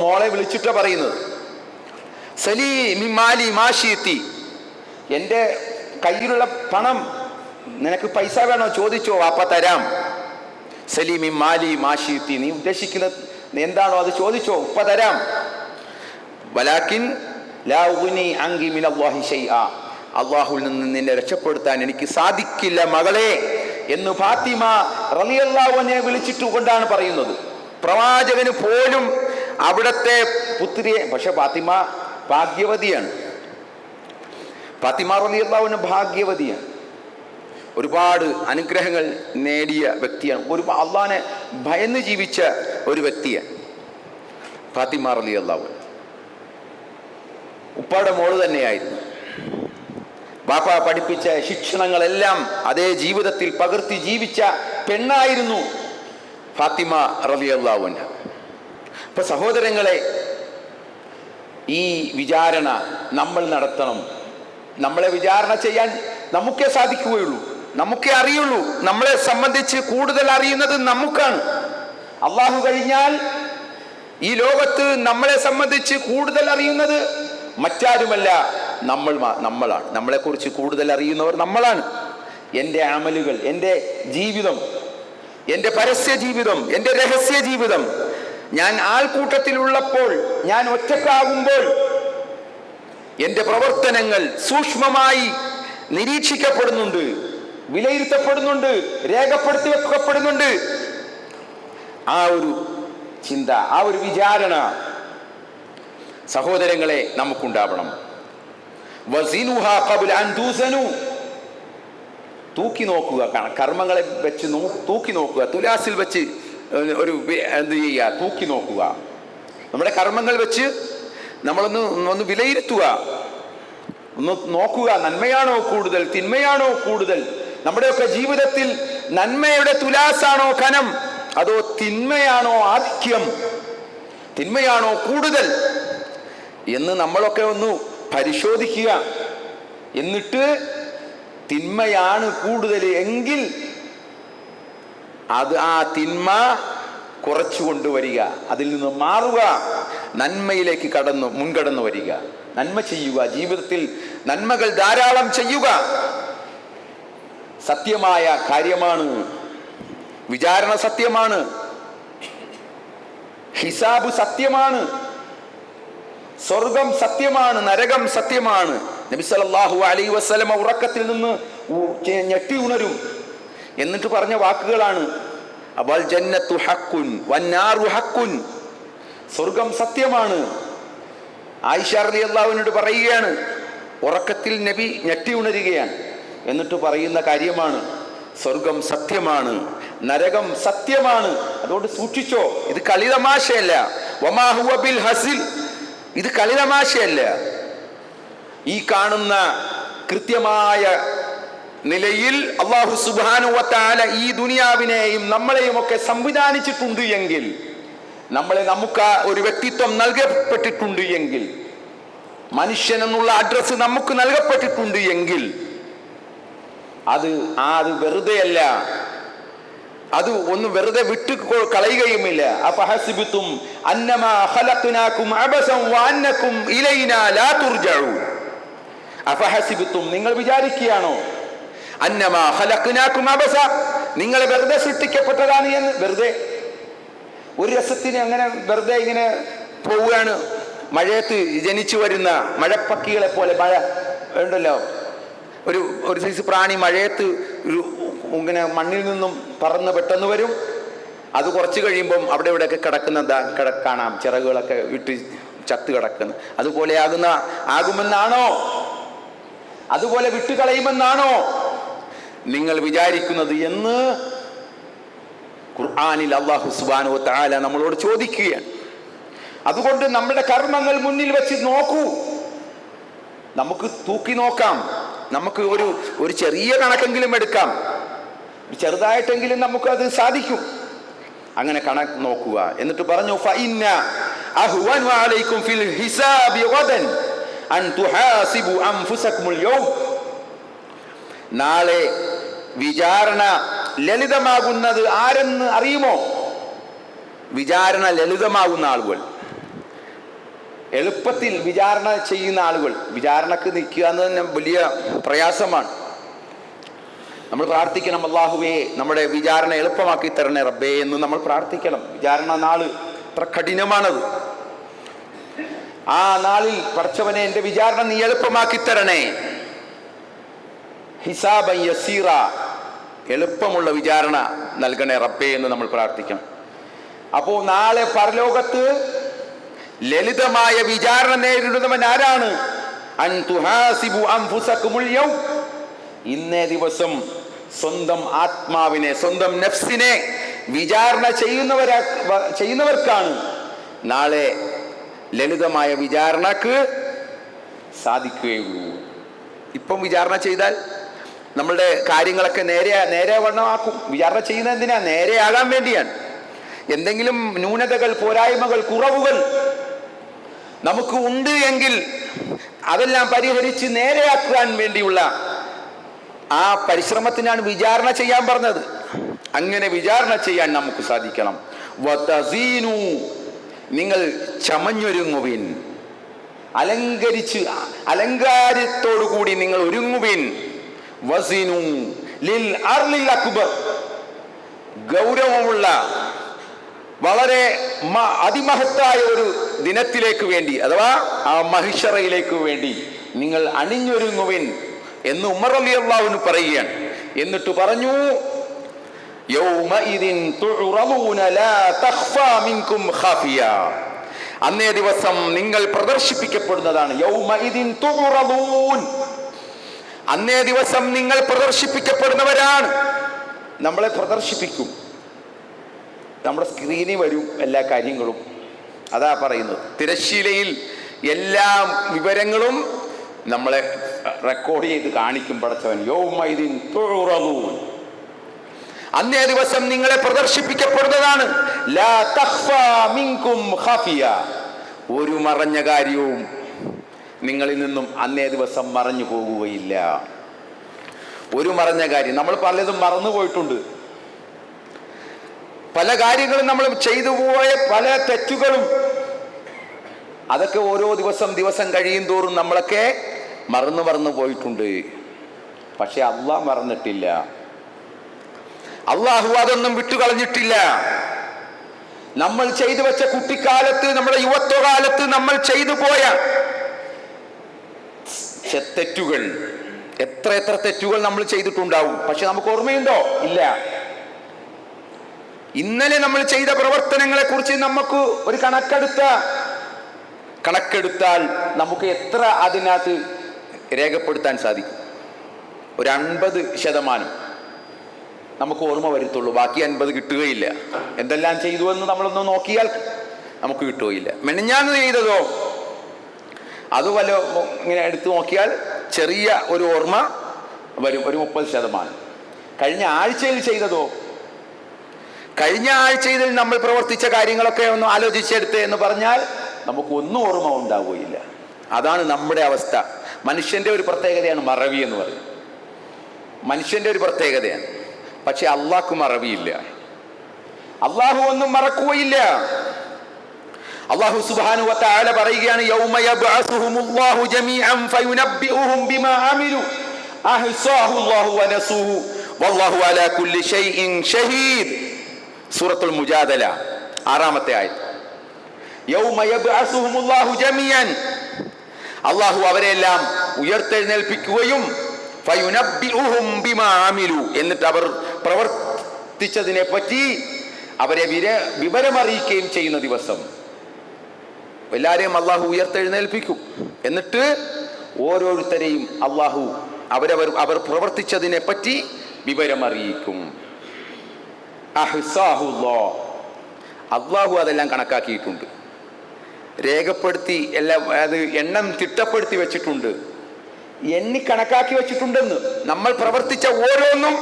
മോളെ വിളിച്ചിട്ടാ പറയുന്നത്. സലീമി മാലി മാശീത്തി, എൻ്റെ കയ്യിലുള്ള പണം, നിനക്ക് പൈസ വേണോ ചോദിച്ചോ, വാപ്പ തരാം. സലീമി മാലി മാശീത്തി, നീ ഉദ്ദേശിക്കുന്നത് എന്താണോ അത് ചോദിച്ചോ, ഉപ്പ തരാം. വലാകിൻ ലാ ഉഗ്നി അൻകി മിനല്ലാഹി ശൈആ, അല്ലാഹുവിൽ നിന്ന് നിന്നെ രക്ഷപ്പെടുത്താൻ എനിക്ക് സാധിക്കില്ല മകളെ എന്ന് ഫാത്തിമ റളിയല്ലാഹു അൻഹയെ വിളിച്ചിട്ട് കൊണ്ടാണ് പറയുന്നത്. പ്രവാചകന് പോലും അവിടത്തെ പുത്രിയെ, പക്ഷെ ഫാത്തിമ ഭാഗ്യവതിയാണ്. ഫാത്തിമ റളിയല്ലാഹു അൻഹ ഭാഗ്യവതിയാണ്, ഒരുപാട് അനുഗ്രഹങ്ങൾ നേടിയ വ്യക്തിയാണ്, അള്ളാഹനെ ഭയന്ന് ജീവിച്ച ഒരു വ്യക്തിയാണ് ഫാത്തിമ റളിയല്ലാഹു അൻഹ. ഉപ്പാടെ മോള് തന്നെയായിരുന്നു. ബാപ്പ പഠിപ്പിച്ച ശിക്ഷണങ്ങളെല്ലാം അതേ ജീവിതത്തിൽ പകർത്തി ജീവിച്ച പെണ്ണായിരുന്നു ഫാത്തിമ റളിയല്ലാഹു അൻഹ. അപ്പൊ സഹോദരങ്ങളെ, ഈ വിചാരണ നമ്മൾ നടത്തണം. നമ്മളെ വിചാരണ ചെയ്യാൻ നമുക്കേ സാധിക്കുകയുള്ളൂ, നമുക്കേ അറിയുള്ളൂ. നമ്മളെ സംബന്ധിച്ച് കൂടുതൽ അറിയുന്നത് നമുക്കാണ്. അള്ളാഹു കഴിഞ്ഞാൽ ഈ ലോകത്ത് നമ്മളെ സംബന്ധിച്ച് കൂടുതൽ അറിയുന്നത് മറ്റാരുമല്ല, നമ്മളാണ്. നമ്മളെക്കുറിച്ച് കൂടുതൽ അറിയുന്നവർ നമ്മളാണ്. എൻ്റെ അമലുകൾ, എൻ്റെ ജീവിതം, എൻ്റെ പരസ്യ ജീവിതം, എൻ്റെ രഹസ്യ ജീവിതം, ഞാൻ ആൾക്കൂട്ടത്തിലുള്ളപ്പോൾ, ഞാൻ ഒറ്റക്കാകുമ്പോൾ എൻ്റെ പ്രവർത്തനങ്ങൾ സൂക്ഷ്മമായി നിരീക്ഷിക്കപ്പെടുന്നുണ്ട്, വിലയിരുത്തപ്പെടുന്നുണ്ട്, രേഖപ്പെടുത്തി വെക്കപ്പെടുന്നുണ്ട്. ആ ഒരു ചിന്ത, ആ ഒരു വിചാരണ സഹോദരങ്ങളെ നമുക്കുണ്ടാവണം. വസിനുഹാ ഖബ്ല അൻ തുസനു, തൂക്കി നോക്കുക, കർമ്മങ്ങളെ വെച്ച് തൂക്കി നോക്കുക, തുലാസിൽ വെച്ച് എന്ത് ചെയ്യുക, തൂക്കി നോക്കുക. നമ്മുടെ കർമ്മങ്ങൾ വെച്ച് നമ്മളൊന്ന് വിലയിരുത്തുക, ഒന്ന് നോക്കുക. നന്മയാണോ കൂടുതൽ, തിന്മയാണോ കൂടുതൽ? നമ്മുടെയൊക്കെ ജീവിതത്തിൽ നന്മയുടെ തുലാസാണോ കനം, അതോ തിന്മയാണോ ആധിക്യം, തിന്മയാണോ കൂടുതൽ എന്ന് നമ്മളൊക്കെ ഒന്ന് പരിശോധിക്കുക. എന്നിട്ട് തിന്മയാണ് കൂടുതൽ എങ്കിൽ ആ തിന്മ കുറച്ചു കൊണ്ടുവരിക, അതിൽ നിന്ന് മാറുക, നന്മയിലേക്ക് മുൻകടന്നു വരിക, നന്മ ചെയ്യുക, ജീവിതത്തിൽ നന്മകൾ ധാരാളം ചെയ്യുക. സത്യമായ കാര്യമാണ്, വിചാരണ സത്യമാണ്, ഹിസാബ് സത്യമാണ്, സ്വർഗം സത്യമാണ്, നരകം സത്യമാണ്. നബി സല്ലല്ലാഹു അലൈഹി വസല്ലം ഉറക്കത്തിൽ നിന്ന് ഞെട്ടി ഉണരും. എന്നിട്ട് പറഞ്ഞ വാക്കുകളാണ് വൽ ജന്നത്തു ഹഖ്കുൻ വന്നാറു ഹഖ്കുൻ. സ്വർഗം സത്യമാണ്. ആയിഷ റളിയല്ലാഹു അൻഹയോട് പറയുകയാണ്, ഉറക്കത്തിൽ നബി ഞെട്ടി ഉണരുകയാണ്. എന്നിട്ട് പറയുന്ന കാര്യമാണ്, സ്വർഗം സത്യമാണ്, നരകം സത്യമാണ്. അതുകൊണ്ട് സൂക്ഷിച്ചോ, ഇത് കളിതമാശയല്ല. വമാ ഹുവ ബിൽ ഹസിൽ, ഇത് കളിതമാശയല്ല. ഈ കാണുന്ന കൃത്യമായ നിലയിൽ അല്ലാഹു സുബ്ഹാനഹു വ തആല ഈ ദുനിയാവിനെയും നമ്മളെയും ഒക്കെ സംവിധാനിച്ചിട്ടുണ്ട് എങ്കിൽ, നമുക്ക് ഒരു വ്യക്തിത്വം നൽകപ്പെട്ടിട്ടുണ്ട് എങ്കിൽ, മനുഷ്യൻ എന്നുള്ള അഡ്രസ് നമുക്ക് നൽകപ്പെട്ടിട്ടുണ്ട് എങ്കിൽ അത് വെറുതെയല്ല, അത് ഒന്ന് വെറുതെ വിട്ടു കളയുകയുമില്ല. അഫഹസിബതും അന്നമാ ഖലഖനാകും അബസൻ വഅന്നകും ഇലൈനാ ലാ തുർജഊൻ. അഫഹസിബതും, നിങ്ങൾ വിചാരിക്കുകയാണോ, അന്നമാ ഖലഖനാകും അബസ, നിങ്ങളെ വെറുതെ സൃഷ്ടിക്കപ്പെട്ടതാണ് എന്ന്. വെറുതെ ഒരു രസത്തിന് അങ്ങനെ വെറുതെ ഇങ്ങനെ പോവുകയാണ്. മഴയത്ത് ജനിച്ചു വരുന്ന മഴപ്പക്കികളെ പോലെ, മഴ ഉണ്ടല്ലോ, ഒരു സൈസ് പ്രാണി മഴയത്ത് ഇങ്ങനെ മണ്ണിൽ നിന്നും പറന്ന് പെട്ടെന്ന് വരും. അത് കുറച്ച് കഴിയുമ്പം അവിടെ ഇവിടെയൊക്കെ കാണാം, ചിറകുകളൊക്കെ വിട്ട് ചത്ത് കിടക്കുന്നു. അതുപോലെ ആകുമെന്നാണോ, അതുപോലെ വിട്ടുകളയുമെന്നാണോ നിങ്ങൾ വിചാരിക്കുന്നത് എന്ന് ഖുർആനിൽ അല്ലാഹു സുബ്ഹാനഹു വ തആല നമ്മളോട് ചോദിക്കുകയാണ്. അതുകൊണ്ട് നമ്മുടെ കർമ്മങ്ങൾ മുന്നിൽ വെച്ച് നോക്കൂ, നമുക്ക് തൂക്കി നോക്കാം, നമുക്ക് ഒരു ചെറിയ കണക്കെങ്കിലും എടുക്കാം, ചെറുതായിട്ടെങ്കിലും നമുക്കത് സാധിക്കും. അങ്ങനെ കണക്ക് നോക്കുക. എന്നിട്ട് പറഞ്ഞു, ഫഇന്ന അഹ്വനു അലൈക്കും ഫിൽ ഹിസാബി ഗദൻ അൻ തുഹാസിബു അൻഫുസകുൽ യൗം. നാളെ വിചാരണ ലളിതമാകുന്നത് ആരെന്ന് അറിയുമോ? വിചാരണ ലളിതമാകുന്ന ആളുകൾ, എളുപ്പത്തിൽ വിചാരണ ചെയ്യുന്ന ആളുകൾ. വിചാരണക്ക് നിൽക്കുക എന്ന് തന്നെ വലിയ പ്രയാസമാണ്. നമ്മൾ പ്രാർത്ഥിക്കണം, അല്ലാഹുവേ നമ്മുടെ വിചാരണ എളുപ്പമാക്കി തരണേ റബ്ബേ എന്ന് നമ്മൾ പ്രാർത്ഥിക്കണം. വിചാരണ നാള് അത്ര കഠിനമാണത്. ആ നാളിൽ പടച്ചവനെ എൻ്റെ വിചാരണ നീ എളുപ്പമാക്കി തരണേ. ഹിസാബൻ യസീറ, എളുപ്പമുള്ള വിചാരണ നൽകണേ റബ്ബേ എന്ന് നമ്മൾ പ്രാർത്ഥിക്കണം. അപ്പോൾ നാളെ പരലോകത്ത് ലളിതമായ വിചാരണ നേരിടുന്നവൻ ആരാണ്? അൻ തുഹാസിബു അൻഫുസകുൽ യൗം. ഇന്നേ ദിവസം സ്വന്തം ആത്മാവിനെ, സ്വന്തം നഫ്സിനെ വിചാരണ ചെയ്യുന്നവർക്കാണ് നാളെ ലളിതമായ വിചാരണക്ക് സാധിക്കുകയുള്ളൂ. ഇപ്പം വിചാരണ ചെയ്താൽ നമ്മളുടെ കാര്യങ്ങളൊക്കെ നേരെ വണ്ണമാക്കും. വിചാരണ ചെയ്യുന്നത് എന്തിനാ? നേരെയാകാൻ വേണ്ടിയാണ്. എന്തെങ്കിലും ന്യൂനതകൾ, പോരായ്മകൾ, കുറവുകൾ നമുക്ക് ഉണ്ട് എങ്കിൽ അതെല്ലാം പരിഹരിച്ച് നേരെയാക്കാൻ വേണ്ടിയുള്ള ആ പരിശ്രമത്തിനാണ് വിചാരണ ചെയ്യാൻ പറഞ്ഞത്. അങ്ങനെ വിചാരണ ചെയ്യാൻ നമുക്ക് സാധിക്കണം. വതസീനു, നിങ്ങൾ ചമഞ്ഞൊരുങ്ങുവിൻ, അലങ്കാരത്തോടുകൂടി നിങ്ങൾ ഒരുങ്ങുവിൻ. വസിനു ലിൽ അർളിൽ അക്ബർ, ഗൗരവമുള്ള വളരെ അതിമഹത്തായ ഒരു ദിനത്തിലേക്ക് വേണ്ടി, അഥവാ ആ മഹിഷറയിലേക്ക് വേണ്ടി നിങ്ങൾ അണിഞ്ഞൊരുങ്ങുവിൻ എന്ന് ഉമർ റളിയല്ലാഹു അൻഹു പറയുകയാണ്. എന്നിട്ട് പറഞ്ഞു, യൗമഇദിൻ തുഅറദൂന ലാ തഖ്ഫാ മിൻകും ഖാഫിയ, അന്നേ ദിവസം നിങ്ങൾ പ്രദർശിപ്പിക്കപ്പെടുന്നതാണ്. യൗമഇദിൻ തുഅറദൂൻ, അന്നേ ദിവസം നിങ്ങൾ പ്രദർശിപ്പിക്കപ്പെടുന്നവരാണ്. നമ്മളെ പ്രദർശിപ്പിക്കും. നമ്മുടെ സ്ക്രീനിൽ വരും എല്ലാ കാര്യങ്ങളും. അതാ പറയുന്നത്, തിരശ്ശീലയിൽ എല്ലാ വിവരങ്ങളും നമ്മളെ റെക്കോർഡ് ചെയ്ത് കാണിക്കും പടച്ചവൻ. യൗമൈദിൻ തുറദൂൻ, അന്നേ ദിവസം നിങ്ങളെ പ്രദർശിപ്പിക്കപ്പെടുന്നതാണ്. ലാ തഖ്ഫാ മിൻകും ഖാഫിയ, ഒരു മറഞ്ഞ കാര്യവും നിങ്ങളിൽ നിന്നും അന്നേ ദിവസം മറഞ്ഞു പോകുകയില്ല. ഒരു മറഞ്ഞ കാര്യം, നമ്മൾ പലതും മറന്നു പോയിട്ടുണ്ട്. പല കാര്യങ്ങളും നമ്മൾ ചെയ്തു പോയ പല തെറ്റുകളും, അതൊക്കെ ഓരോ ദിവസം കഴിയും തോറും നമ്മളൊക്കെ മറന്നു പോയിട്ടുണ്ട്. പക്ഷെ അള്ളാഹ് മറന്നിട്ടില്ല. അള്ളാഹു അതൊന്നും വിട്ടുകളഞ്ഞിട്ടില്ല. നമ്മൾ ചെയ്തു വെച്ച കുട്ടിക്കാലത്ത്, നമ്മുടെ യുവത്വകാലത്ത് നമ്മൾ ചെയ്തു പോയ തെറ്റുകൾ, എത്ര തെറ്റുകൾ നമ്മൾ ചെയ്തിട്ടുണ്ടാവും. പക്ഷെ നമുക്ക് ഓർമ്മയുണ്ടോ? ഇല്ല. ഇന്നലെ നമ്മൾ ചെയ്ത പ്രവർത്തനങ്ങളെ കുറിച്ച് നമുക്ക് ഒരു കണക്കെടുത്താൽ നമുക്ക് എത്ര അതിനകത്ത് രേഖപ്പെടുത്താൻ സാധിക്കും? ഒരു 50% നമുക്ക് ഓർമ്മ വരുത്തുള്ളൂ. ബാക്കി 50 കിട്ടുകയില്ല. എന്തെല്ലാം ചെയ്തു എന്ന് നമ്മളൊന്ന് നോക്കിയാൽ നമുക്ക് കിട്ടുകയില്ല. മെനഞ്ഞാന്ന് ചെയ്തതോ അത് വല്ല ഇങ്ങനെ എടുത്തു നോക്കിയാൽ ചെറിയ ഒരു ഓർമ്മ വരും, ഒരു 30%. കഴിഞ്ഞ ആഴ്ചയിൽ ചെയ്തതോ, കഴിഞ്ഞ ആഴ്ചയിൽ നമ്മൾ പ്രവർത്തിച്ച കാര്യങ്ങളൊക്കെ ഒന്ന് ആലോചിച്ചെടുത്ത് എന്ന് പറഞ്ഞാൽ നമുക്കൊന്നും ഓർമ്മ ഉണ്ടാവുകയില്ല. അതാണ് നമ്മുടെ അവസ്ഥ. മനുഷ്യന്റെ ഒരു പ്രത്യേകതയാണ് മറവി എന്ന് പറയും. മനുഷ്യന്റെ ഒരു പ്രത്യേകതയാണ്. പക്ഷെ അള്ളാഹ്ക്ക് മറവിയില്ല. അള്ളാഹു ഒന്നും മറക്കുകയില്ല. അള്ളാഹു സുബ്ഹാനഹു വ തആല പറയുകയാണ്, യൗമ യബ്അസുഹുമുല്ലാഹു ജമീഅൻ ഫയുനബ്ബിഉഹും ബിമാ അമിലു അഹ്സാഹു അല്ലാഹു വ നസൂഹു വല്ലാഹു അലാ കുല്ലി ഷൈഇൻ ഷഹീദ്. സൂറത്തുൽ മുജാദല 6-ാമത്തെ ആയത്ത്. യൗമ യബ്അസുഹുമുല്ലാഹു ജമീഅൻ, അള്ളാഹു അവരെല്ലാം ഉയർത്തെഴുന്നേൽപ്പിക്കുകയും ഫയുനബ്ബിഉഹും ബിമാ അമിലു, എന്നിട്ട് അവർ പ്രവർത്തിച്ചതിനെ പറ്റി അവരെ വിവരമറിയിക്കുകയും ചെയ്യുന്ന ദിവസം. എല്ലാവരെയും അള്ളാഹു ഉയർത്തെഴുന്നേൽപ്പിക്കും. എന്നിട്ട് ഓരോരുത്തരെയും അള്ളാഹു അവർ പ്രവർത്തിച്ചതിനെ പറ്റി വിവരമറിയിക്കും. അള്ളാഹു അതെല്ലാം കണക്കാക്കിയിട്ടുണ്ട്, രേഖപ്പെടുത്തി, എല്ലാം അത് എണ്ണം തിട്ടപ്പെടുത്തി വെച്ചിട്ടുണ്ട്, എണ്ണി കണക്കാക്കി വെച്ചിട്ടുണ്ടെന്ന്. നമ്മൾ പ്രവർത്തിച്ച ഓരോന്നും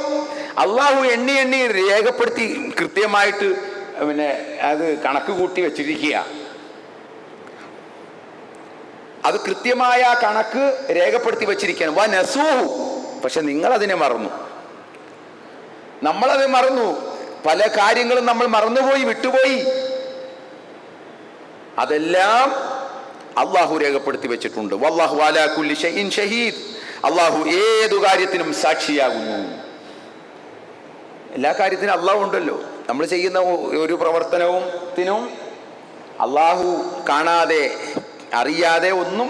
അള്ളാഹു എണ്ണി രേഖപ്പെടുത്തി കൃത്യമായിട്ട് അത് കണക്ക് കൂട്ടി വെച്ചിരിക്കുക. അത് കൃത്യമായ കണക്ക് രേഖപ്പെടുത്തി വെച്ചിരിക്കുകയാണ്. വ നസൂഹു, പക്ഷെ നിങ്ങൾ അതിനെ മറന്നു. നമ്മളത് മറന്നു. പല കാര്യങ്ങളും നമ്മൾ മറന്നുപോയി, വിട്ടുപോയി. അതെല്ലാം അള്ളാഹു രേഖപ്പെടുത്തി വെച്ചിട്ടുണ്ട്. വല്ലാഹു അലാ കുല്ലി ഷൈഇൻ ഷഹീദ്, അള്ളാഹു ഏതു കാര്യത്തിനും സാക്ഷിയാകുന്നു. എല്ലാ കാര്യത്തിനും അള്ളാഹു ഉണ്ടല്ലോ. നമ്മൾ ചെയ്യുന്ന ഒരു പ്രവർത്തനത്തിനും അള്ളാഹു കാണാതെ അറിയാതെ ഒന്നും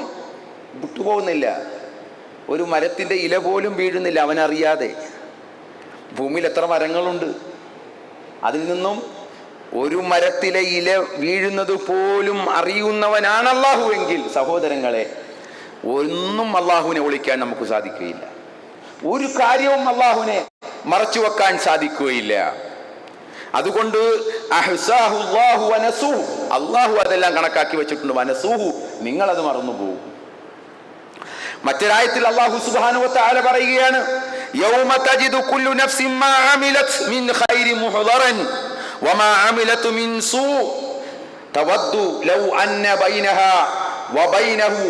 വിട്ടുപോകുന്നില്ല. ഒരു മരത്തിൻ്റെ ഇല പോലും വീഴുന്നില്ല അവനറിയാതെ. ഭൂമിയിൽ എത്ര മരങ്ങളുണ്ട്, അതിൽ നിന്നും ഒരു മരത്തിലെ ഇല വീഴുന്നത് പോലും അറിയുന്നവനാണ് അള്ളാഹു എങ്കിൽ, സഹോദരങ്ങളെ, ഒന്നും അള്ളാഹുവിനെ ഒളിക്കാൻ നമുക്ക് സാധിക്കുകയില്ല. ഒരു കാര്യവും അള്ളാഹുവിനെ മറച്ചു വെക്കാൻ സാധിക്കുകയില്ല. അതുകൊണ്ട് അള്ളാഹു അതെല്ലാം കണക്കാക്കി വെച്ചിട്ടുണ്ട്. വനസൂഹു, നിങ്ങളത് മറന്നുപോകും. മറ്റൊരായത്തിൽ അള്ളാഹു സുബ്ഹാനഹു വ തആല പറയുകയാണ്, യൗമ തജിദു കുല്ലു നഫ്സിൻ മാ അമിലത് മിൻ ഖൈരി മുഹ്ദറൻ വമാ അമിലത് മിൻ സൂ തവദ്ദു ലൗ അന്ന ബൈനഹാ വബൈനഹു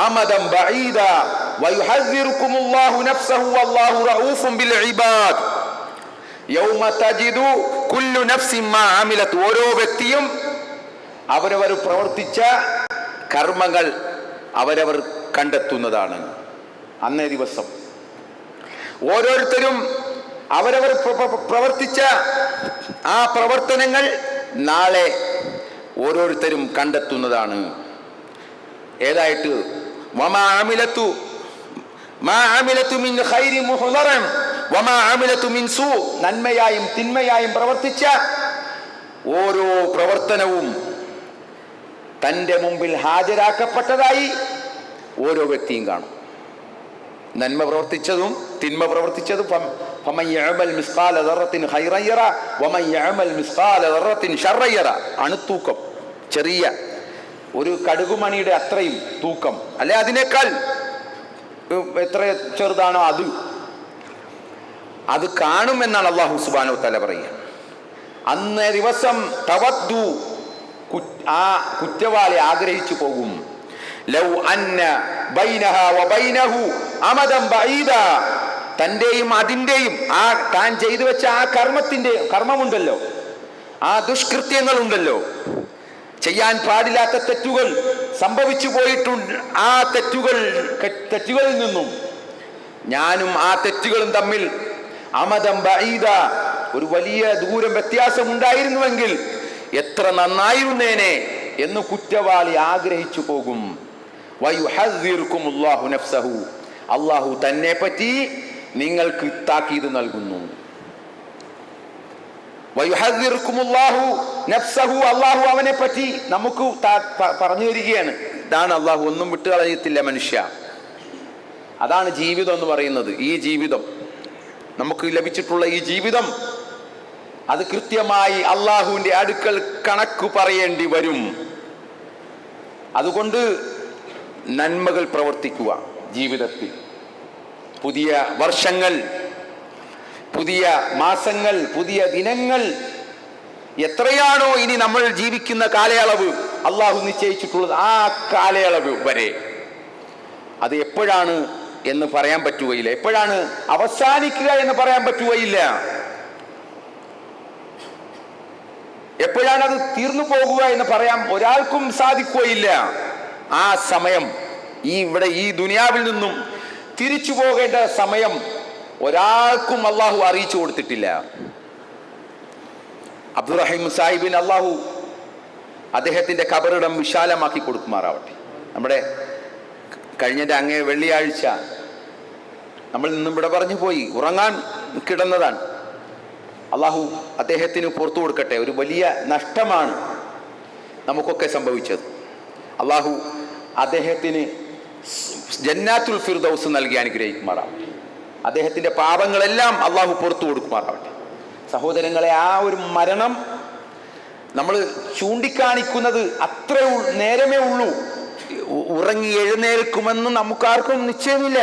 അമദൻ ബഈദ വയുഹദ്ദിറുകുമുല്ലാഹു നഫ്സഹു വല്ലാഹു റഊഫുൻ ബിൽ ഇബാദ്. യൗമ തജിദു കുല്ലു നഫ്സിൻ മാ അമിലത്, ഓരോ വ്യക്തിയും അവരവർ പ്രവർത്തിച്ച കർമ്മങ്ങൾ അവരവർ കണ്ടെത്തുന്നതാണ്. അന്നേ ദിവസം ഓരോരുത്തരും അവരവർ പ്രവർത്തിച്ച ആ പ്രവർത്തനങ്ങൾ നാളെ ഓരോരുത്തരും കണ്ടെത്തുന്നതാണ്. ഏതായിട്ട്? വമാ അമിലതു മിൻ ഖൈരി മുഹ്ദറൻ വമാ അമിലതു മിൻ സൂ, നന്മയായും തിന്മയായും പ്രവർത്തിച്ച ഓരോ പ്രവർത്തനവും തൻ്റെ മുമ്പിൽ ഹാജരാക്കപ്പെട്ടതായി ഓരോ വ്യക്തിയും കാണും. നന്മ പ്രവർത്തിച്ചതും തിന്മ പ്രവർത്തിച്ചതും ഫമൻ യഅമൽ മിസ്ഖാല ദർറത്തിൻ ഖൈറൻ യറ വമൻ യഅമൽ മിസ്ഖാല ദർറത്തിൻ ശർറൻ യറ. അണുത്തൂക്കം, ചെറിയ ഒരു കടുകുമണിയുടെ അത്രയും തൂക്കം, അല്ലെ അതിനേക്കാൾ എത്ര ചെറുതാണോ അത് കാണുമെന്നാണ് അല്ലാഹു സുബ്ഹാനഹു വ തആല പറയുക. അന്നേ ദിവസം തവദ്ദു, ആ കുറ്റവാളി ആഗ്രഹിച്ചു പോകും, ലൗ അന്ന ബൈനഹ വബൈനഹു അമദൻ ബഈദ, തന്റെയും അതിൻ്റെയും ആ താൻ ചെയ്തു വെച്ച ആ കർമ്മമുണ്ടല്ലോ, ആ ദുഷ്കൃത്യങ്ങളുണ്ടല്ലോ, ചെയ്യാൻ പാടില്ലാത്ത തെറ്റുകൾ സംഭവിച്ചു പോയിട്ടുണ്ട്, ആ തെറ്റുകളിൽ നിന്നും ഞാനും ആ തെറ്റുകളും തമ്മിൽ അമദൻ ബഈദ, ഒരു വലിയ ദൂരം വ്യത്യാസം ഉണ്ടായിരുന്നുവെങ്കിൽ എത്ര നന്നായിരുന്നേനെ എന്ന് കുറ്റവാളി ആഗ്രഹിച്ചു പോകും. വയുഹദ്ദിറുകുമുല്ലാഹു നഫ്സഹു, അല്ലാഹു തന്നെ പറ്റി നിങ്ങൾക്ക് താക്കീത് നൽകുന്നു. വയുഹദ്ദിറുകുമുല്ലാഹു നഫ്സഹു, അല്ലാഹു അവനെ പറ്റി നമുക്ക് പറഞ്ഞു തരികയാണ്. ഇതാണ് അല്ലാഹു, ഒന്നും വിട്ടുകളയത്തില്ല മനുഷ്യ. അതാണ് ജീവിതം എന്ന് പറയുന്നത്. ഈ ജീവിതം നമുക്ക് ലഭിച്ചിട്ടുള്ള ഈ ജീവിതം, അത് കൃത്യമായി അള്ളാഹുവിന്റെ അടുക്കൽ കണക്ക് പറയേണ്ടി വരും. അതുകൊണ്ട് നന്മകൾ പ്രവർത്തിക്കുക ജീവിതത്തിൽ. പുതിയ വർഷങ്ങൾ, പുതിയ മാസങ്ങൾ, പുതിയ ദിനങ്ങൾ, എത്രയാണോ ഇനി നമ്മൾ ജീവിക്കുന്ന കാലയളവ് അള്ളാഹു നിശ്ചയിച്ചിട്ടുള്ളത്, ആ കാലയളവ് വരെ അത് എപ്പോഴാണ് എന്ന് പറയാൻ പറ്റുകയില്ല, എപ്പോഴാണ് അവസാനിക്കുക എന്ന് പറയാൻ പറ്റുകയില്ല, എപ്പോഴാണ് അത് തീർന്നു പോകുക എന്ന് പറയാൻ ഒരാൾക്കും സാധിക്കുകയില്ല. ആ സമയം, ഈ ദുനിയാവിൽ നിന്നും തിരിച്ചു പോകേണ്ട സമയം ഒരാൾക്കും അള്ളാഹു അറിയിച്ചു കൊടുത്തിട്ടില്ല. അബ്ദുറഹീം സാഹിബിന് അള്ളാഹു അദ്ദേഹത്തിന്റെ ഖബറിടം വിശാലമാക്കി കൊടുക്കുമാറാവട്ടെ. നമ്മുടെ കഴിഞ്ഞ വെള്ളിയാഴ്ച നമ്മൾ നിന്നും ഇവിടെ പറഞ്ഞു പോയി, ഉറങ്ങാൻ കിടന്നതാണ്. അള്ളാഹു അദ്ദേഹത്തിന് പുറത്തു കൊടുക്കട്ടെ. ഒരു വലിയ നഷ്ടമാണ് നമുക്കൊക്കെ സംഭവിച്ചത്. അള്ളാഹു അദ്ദേഹത്തിന് ജന്നാത്തുൽ ഫിർദൗസ് നൽകി അനുഗ്രഹിക്കുമാറാവട്ടെ. അദ്ദേഹത്തിന്റെ പാപങ്ങളെല്ലാം അള്ളാഹു പുറത്തു കൊടുക്കുമാറാവട്ടെ. സഹോദരങ്ങളെ, ആ ഒരു മരണം നമ്മൾ ചൂണ്ടിക്കാണിക്കുന്നത് അത്ര നേരമേ ഉള്ളൂ. ഉറങ്ങി എഴുന്നേൽക്കുമെന്ന് നമുക്കാർക്കും നിശ്ചയമില്ല.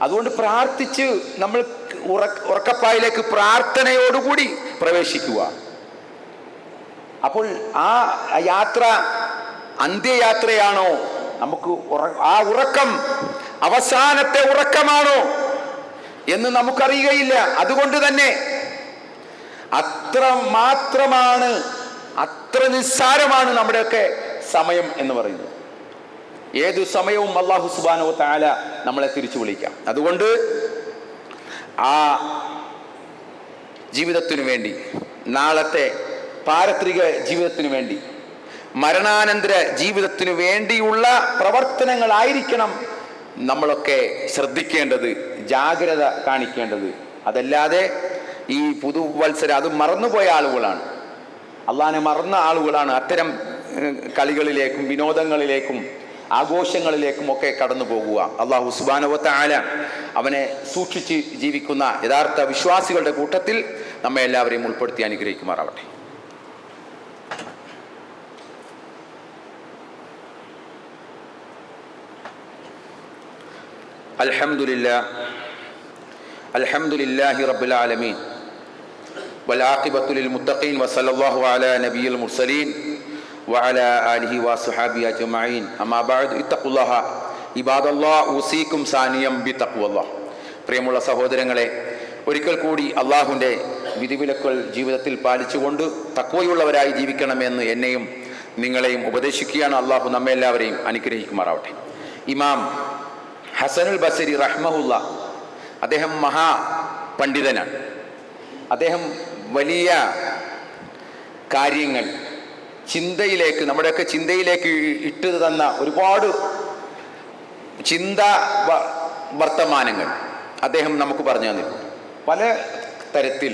അതുകൊണ്ട് പ്രാർത്ഥിച്ച് നമ്മൾ ഉറക്കപ്പായിലേക്ക് പ്രാർത്ഥനയോടുകൂടി പ്രവേശിക്കുക. അപ്പോൾ ആ യാത്ര അന്ത്യയാത്രയാണോ, നമുക്ക് ആ ഉറക്കം അവസാനത്തെ ഉറക്കമാണോ എന്ന് നമുക്കറിയുകയില്ല. അതുകൊണ്ട് തന്നെ അത്ര മാത്രമാണ്, അത്ര നിസ്സാരമാണ് നമ്മുടെയൊക്കെ സമയം എന്ന് പറയുന്നത്. ഏതു സമയവും അല്ലാഹു സുബ്ഹാനഹു വ തആല നമ്മളെ തിരിച്ചു വിളിക്കാം. അതുകൊണ്ട് ആ ജീവിതത്തിനു വേണ്ടി, നാളത്തെ പാരത്രിക ജീവിതത്തിനു വേണ്ടി, മരണാനന്തര ജീവിതത്തിനു വേണ്ടിയുള്ള പ്രവർത്തനങ്ങളായിരിക്കണം നമ്മളൊക്കെ ശ്രദ്ധിക്കേണ്ടത്, ജാഗ്രത കാണിക്കേണ്ടത്. അതല്ലാതെ ഈ പുതുവത്സരം അത് മറന്നുപോയ ആളുകളാണ്, അള്ളാഹനെ മറന്ന ആളുകളാണ് അത്തരം കളികളിലേക്കും വിനോദങ്ങളിലേക്കും ആഘോഷങ്ങളിലേക്കും ഒക്കെ കടന്നു പോകുക. അല്ലാഹു സുബ്ഹാനഹു വ തആല അവനെ സൂക്ഷിച്ച് ജീവിക്കുന്ന യഥാർത്ഥ വിശ്വാസികളുടെ കൂട്ടത്തിൽ നമ്മെ എല്ലാവരെയും ഉൾപ്പെടുത്തി അനുഗ്രഹിക്കുമാറാവട്ടെ. അൽഹംദുലില്ലാഹി റബ്ബിൽ ആലമീൻ വൽആഖിബത്തു ലിൽ മുത്തഖീൻ വസല്ലല്ലാഹു അലാ നബിയിൽ മുർസലീൻ വഅലാ ആലിഹി വസ്വഹാബിഹി അജ്മഈൻ. അമ്മാ ബഅദ് ഇത്തഖുല്ലാഹ ഇബാദല്ലാഹ് ഉസീകും സാനിയം ബിതഖ്വല്ലാഹ്. പ്രിയമുള്ള സഹോദരങ്ങളെ, ഒരിക്കൽ കൂടി അള്ളാഹുവിൻ്റെ വിധിവിലക്കുകൾ ജീവിതത്തിൽ പാലിച്ചുകൊണ്ട് തഖ്വയുള്ളവരായി ജീവിക്കണമെന്ന് എന്നെയും നിങ്ങളെയും ഉപദേശിക്കുകയാണ്. അള്ളാഹു നമ്മെല്ലാവരെയും അനുഗ്രഹിക്കുമാറാവട്ടെ. ഇമാം ഹസനുൽ ബസരി റഹ്മഹുല്ല, അദ്ദേഹം മഹാപണ്ഡിതനാണ്. അദ്ദേഹം വലിയ കാര്യങ്ങൾ ചിന്തയിലേക്ക്, നമ്മുടെയൊക്കെ ചിന്തയിലേക്ക് ഇട്ടു തന്ന ഒരുപാട് ചിന്താ വർത്തമാനങ്ങൾ അദ്ദേഹം നമുക്ക് പറഞ്ഞു തന്നിട്ടുണ്ട്. പല തരത്തിൽ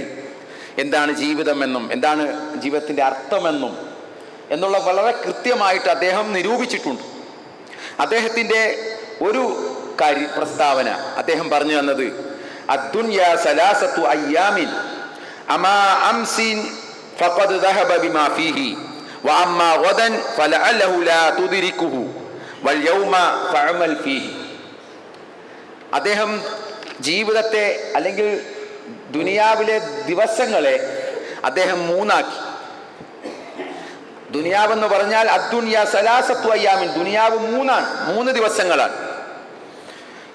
എന്താണ് ജീവിതമെന്നും എന്താണ് ജീവിതത്തിൻ്റെ അർത്ഥമെന്നും എന്നുള്ള വളരെ കൃത്യമായിട്ട് അദ്ദേഹം നിരൂപിച്ചിട്ടുണ്ട്. അദ്ദേഹത്തിൻ്റെ ഒരു പ്രസ്താവന അദ്ദേഹം പറഞ്ഞു തന്നത്, അദ്ദുനിയാ സലാസത്തു അയ്യാമിൻ അമാ അംസിൻ ഫഖദ് ദഹബ ബിമാ ഫീഹി വഅമ്മാ ഗദൻ ഫലഅല്ലഹു ലാ തുദ്രികുഹു വൽ യൗമ ഫഅമൽ ഫീഹി. അദ്ദേഹം ജീവിതത്തെ അല്ലെങ്കിൽ ദുനിയാവിലെ ദിവസങ്ങളെ അദ്ദേഹം മൂന്നാക്കി. ദുനിയാവെന്ന് പറഞ്ഞാൽ അദ്ദുനിയാ സലാസത്തു അയ്യാമിൻ, ദുനിയാവ് മൂന്നാണ്, 3 ദിവസങ്ങളാണ്.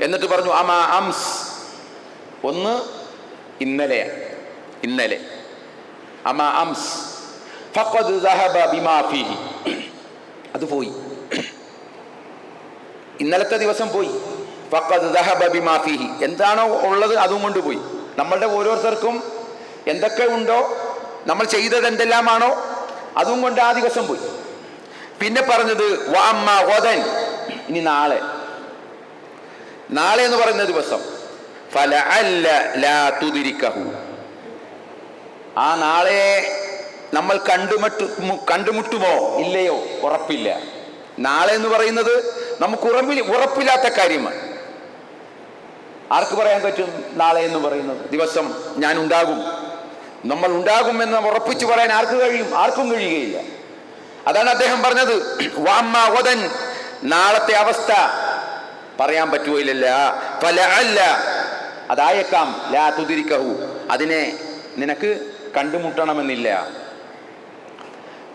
എന്നിട്ട് പറഞ്ഞു അമാ അംസ്, ഒന്ന് ഇന്നലെ അമാ അംസ് ഫഖദ് ദഹബ ബിമാ ഫീഹി, അത് പോയി, ഇന്നലത്തെ ദിവസം പോയി. ഫഖദ് ദഹബ ബിമാ ഫീഹി, എന്താണോ ഉള്ളത് അതും കൊണ്ടുപോയി. നമ്മളുടെ ഓരോരുത്തർക്കും എന്തൊക്കെ ഉണ്ടോ, നമ്മൾ ചെയ്തത് എന്തെല്ലാമാണോ അതും കൊണ്ട് ആ ദിവസം പോയി. പിന്നെ പറഞ്ഞത് വഅമ്മാ ഗദൻ, ഇനി നാളെ എന്ന് പറയുന്ന ദിവസം ഫലഅല്ല ലാ തുദ്രികഹു, ആ നാളെ നമ്മൾ കണ്ടുമുട്ടുമോ ഇല്ലയോ ഉറപ്പില്ല. നാളെ എന്ന് പറയുന്നത് നമുക്ക് ഉറപ്പില്ലാത്ത കാര്യമാണ്. ആർക്ക് പറയാൻ പറ്റും നാളെ എന്ന് പറയുന്നത് ദിവസം ഞാൻ ഉണ്ടാകും, നമ്മൾ ഉണ്ടാകുമെന്ന് ഉറപ്പിച്ചു പറയാൻ ആർക്കും കഴിയുകയില്ല. അതാണ് അദ്ദേഹം പറഞ്ഞത് വഅമ്മാ ഗദൻ, നാളത്തെ അവസ്ഥ പറയാൻ പറ്റുകയില്ല. ഫലഅല്ല, അതായേക്കാം, ലാ തുദ്രികഹു, അതിനെ നിനക്ക് കണ്ടുമുട്ടണമെന്നില്ല.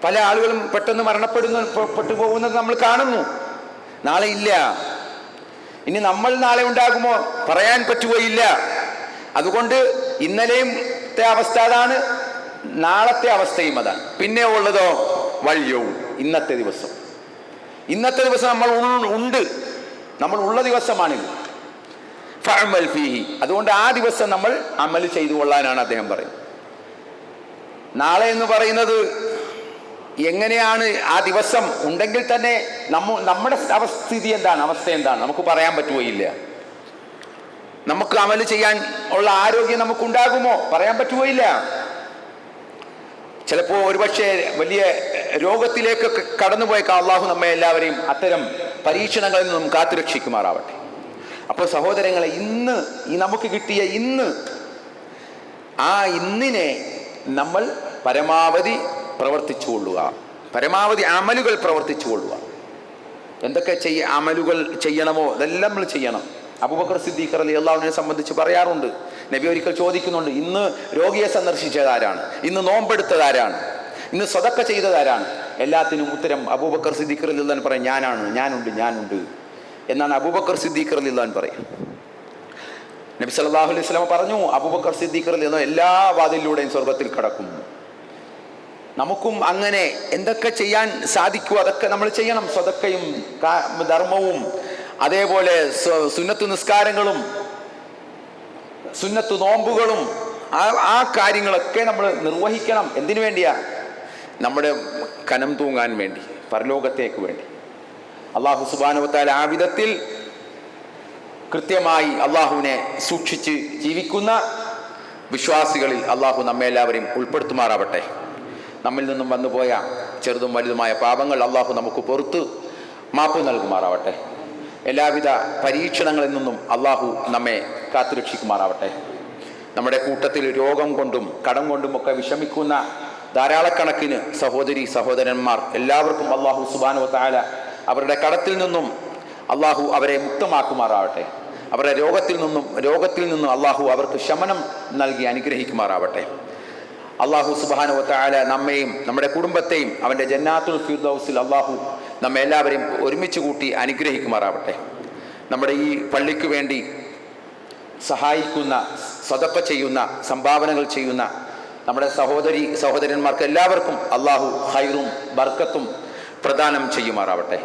പല ആളുകളും പെട്ടെന്ന് മരണപ്പെട്ടു പോകുന്നത് നമ്മൾ കാണുന്നു. നാളെ ഇല്ല. ഇനി നമ്മൾ നാളെ ഉണ്ടാകുമോ പറയാൻ പറ്റുകയില്ല. അതുകൊണ്ട് ഇന്നലത്തെ അവസ്ഥ അതാണ്, നാളത്തെ അവസ്ഥയും അതാണ്. പിന്നെ ഉള്ളതോ വല്യവും, ഇന്നത്തെ ദിവസം നമ്മൾ ഉള്ള ദിവസമാണിത്. ഫഅമൽ ഫീഹി, അതുകൊണ്ട് ആ ദിവസം നമ്മൾ അമൽ ചെയ്തു കൊള്ളാനാണ് അദ്ദേഹം പറയുന്നത്. നാളെ എന്ന് പറയുന്നത് എങ്ങനെയാണ്, ആ ദിവസം ഉണ്ടെങ്കിൽ തന്നെ നമ്മുടെ അവസ്ഥ എന്താണ് നമുക്ക് പറയാൻ പറ്റുകയില്ല. നമുക്ക് അമൽ ചെയ്യാൻ ഉള്ള ആരോഗ്യം നമുക്കുണ്ടാകുമോ പറയാൻ പറ്റുകയില്ല. ചിലപ്പോൾ ഒരുപക്ഷെ വലിയ രോഗത്തിലേക്കൊക്കെ കടന്നുപോയേക്കാം. അള്ളാഹു നമ്മെ എല്ലാവരെയും അത്തരം പരീക്ഷണങ്ങളിൽ നിന്നും കാത്തുരക്ഷിക്കുമാറാവട്ടെ. അപ്പോൾ സഹോദരങ്ങളെ, നമുക്ക് കിട്ടിയ ഇന്നിനെ നമ്മൾ പരമാവധി പ്രവർത്തിച്ചു കൊള്ളുക, പരമാവധി അമലുകൾ പ്രവർത്തിച്ചു കൊള്ളുക. എന്തൊക്കെ അമലുകൾ ചെയ്യണമോ അതെല്ലാം നമ്മൾ ചെയ്യണം. അബൂബക്കർ സിദ്ദീഖ് റളിയല്ലാഹു അൻഹുവിനെ സംബന്ധിച്ച് പറയാറുണ്ട്, നബി ഒരിക്കൽ ചോദിക്കുന്നുണ്ട്, ഇന്ന് രോഗിയെ സന്ദർശിച്ചതാരാണ്, ഇന്ന് നോമ്പെടുത്തതാരാണ്, ഇന്ന് സ്വതക്ക ചെയ്തതാരാണ്? എല്ലാത്തിനും ഉത്തരം അബൂബക്കർ സിദ്ദീഖ് റളിയല്ലാഹു അൻഹു പറയും, ഞാനുണ്ട് എന്നാണ് അബൂബക്കർ സിദ്ദീഖ് റളിയല്ലാഹു അൻഹു പറയും. നബി സല്ലല്ലാഹു അലൈഹി വസല്ലം പറഞ്ഞു, അബൂബക്കർ സിദ്ദീഖ് റളിയല്ലാഹു അൻഹു എല്ലാ വാതിലിലൂടെയും സ്വർഗ്ഗത്തിൽ കടക്കും. നമുക്കും അങ്ങനെ എന്തൊക്കെ ചെയ്യാൻ സാധിക്കുമോ അതൊക്കെ നമ്മൾ ചെയ്യണം. സ്വതക്കയും ധർമ്മവും അതേപോലെ സുന്നത്ത് നിസ്കാരങ്ങളും സുന്നത്ത് നോമ്പുകളും ആ കാര്യങ്ങളൊക്കെ നമ്മൾ നിർവഹിക്കണം. എന്തിനു വേണ്ടിയാ? നമ്മുടെ കനം തൂങ്ങാൻ വേണ്ടി, പരലോകത്തേക്ക് വേണ്ടി. അള്ളാഹു സുബ്ഹാനഹു വ തആല ആ വിധത്തിൽ കൃത്യമായി അള്ളാഹുവിനെ സൂക്ഷിച്ച് ജീവിക്കുന്ന വിശ്വാസികളിൽ അള്ളാഹു നമ്മെ എല്ലാവരെയും ഉൾപ്പെടുത്തുമാറാവട്ടെ. നമ്മിൽ നിന്നും വന്നുപോയ ചെറുതും വലുതുമായ പാപങ്ങൾ അള്ളാഹു നമുക്ക് പുറത്ത് മാപ്പ് നൽകുമാറാവട്ടെ. എല്ലാവിധ പരീക്ഷണങ്ങളിൽ നിന്നും അള്ളാഹു നമ്മെ കാത്തുരക്ഷിക്കുമാറാവട്ടെ. നമ്മുടെ കൂട്ടത്തിൽ രോഗം കൊണ്ടും കടം കൊണ്ടുമൊക്കെ വിഷമിക്കുന്ന ധാരാളക്കണക്കിന് സഹോദരന്മാർ എല്ലാവർക്കും അള്ളാഹു സുബ്ഹാനഹു വ തആല അവരുടെ കടത്തിൽ നിന്നും അള്ളാഹു അവരെ മുക്തമാക്കുമാറാവട്ടെ. അവരുടെ രോഗത്തിൽ നിന്നും അള്ളാഹു അവർക്ക് ശമനം നൽകി അനുഗ്രഹിക്കുമാറാവട്ടെ. അള്ളാഹു സുബ്ഹാനഹു വ തആല നമ്മെയും നമ്മുടെ കുടുംബത്തെയും അവൻ്റെ ജന്നാത്തുൽ ഫിർദൗസിൽ അള്ളാഹു നമ്മെ എല്ലാവരെയും ഒരുമിച്ച് കൂട്ടി അനുഗ്രഹിക്കുമാറാവട്ടെ. നമ്മുടെ ഈ പള്ളിക്ക് വേണ്ടി സഹായിക്കുന്ന, സദഖ ചെയ്യുന്ന, സംഭാവനകൾ ചെയ്യുന്ന നമ്മുടെ സഹോദരന്മാർക്ക് എല്ലാവർക്കും അള്ളാഹു ഖൈറും ബർക്കത്തും പ്രദാനം ചെയ്യുമാറാവട്ടെ.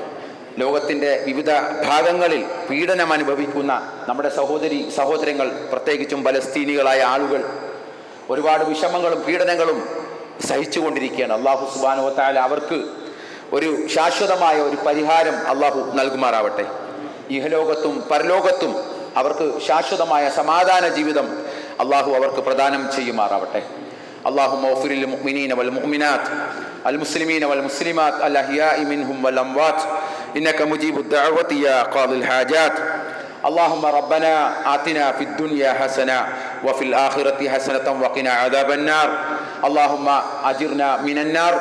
ലോകത്തിൻ്റെ വിവിധ ഭാഗങ്ങളിൽ പീഡനം അനുഭവിക്കുന്ന നമ്മുടെ സഹോദരങ്ങൾ, പ്രത്യേകിച്ചും പലസ്തീനികളായ ആളുകൾ ഒരുപാട് വിഷമങ്ങളും പീഡനങ്ങളും സഹിച്ചുകൊണ്ടിരിക്കുകയാണ്. അള്ളാഹു സുബ്ഹാനഹു വ തആല അവർക്ക് ഒരു ശാശ്വതമായ ഒരു പരിഹാരം അള്ളാഹു നൽകുമാറാവട്ടെ. ഇഹലോകത്തും പരലോകത്തും അവർക്ക് ശാശ്വതമായ സമാധാന ജീവിതം അള്ളാഹു അവർക്ക് പ്രദാനം ചെയ്യുമാറാവട്ടെ. اللهم اغفر للمؤمنين والمؤمنات المسلمين والمسلمات الأحياء منهم والأموات إنك مجيب الدعوة يا قاضي الحاجات اللهم ربنا آتنا في الدنيا حسنة وفي الآخرة حسنة وقنا عذاب النار. اللهم أجرنا من النار،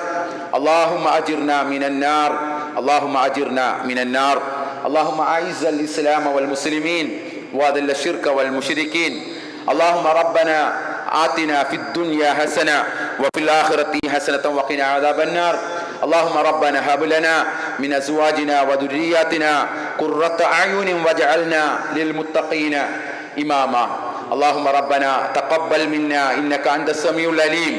اللهم أجرنا من النار، اللهم أجرنا من النار. اللهم أعز الإسلام والمسلمين وأذل الشرك والمشركين. اللهم ربنا آتنا في الدنيا حسنة وفي الآخرة حسنة وقنا عذاب النار. اللهم ربنا هب لنا من أزواجنا وذرياتنا قرة أعين واجعلنا للمتقين إماما. اللهم ربنا تقبل منا إنك أنت السميع العليم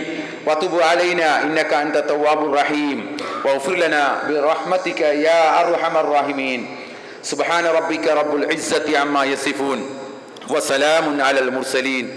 وتب علينا إنك أنت التواب الرحيم واغفر لنا برحمتك يا أرحم الراحمين. سبحان ربك رب العزة عما يصفون وسلام على المرسلين.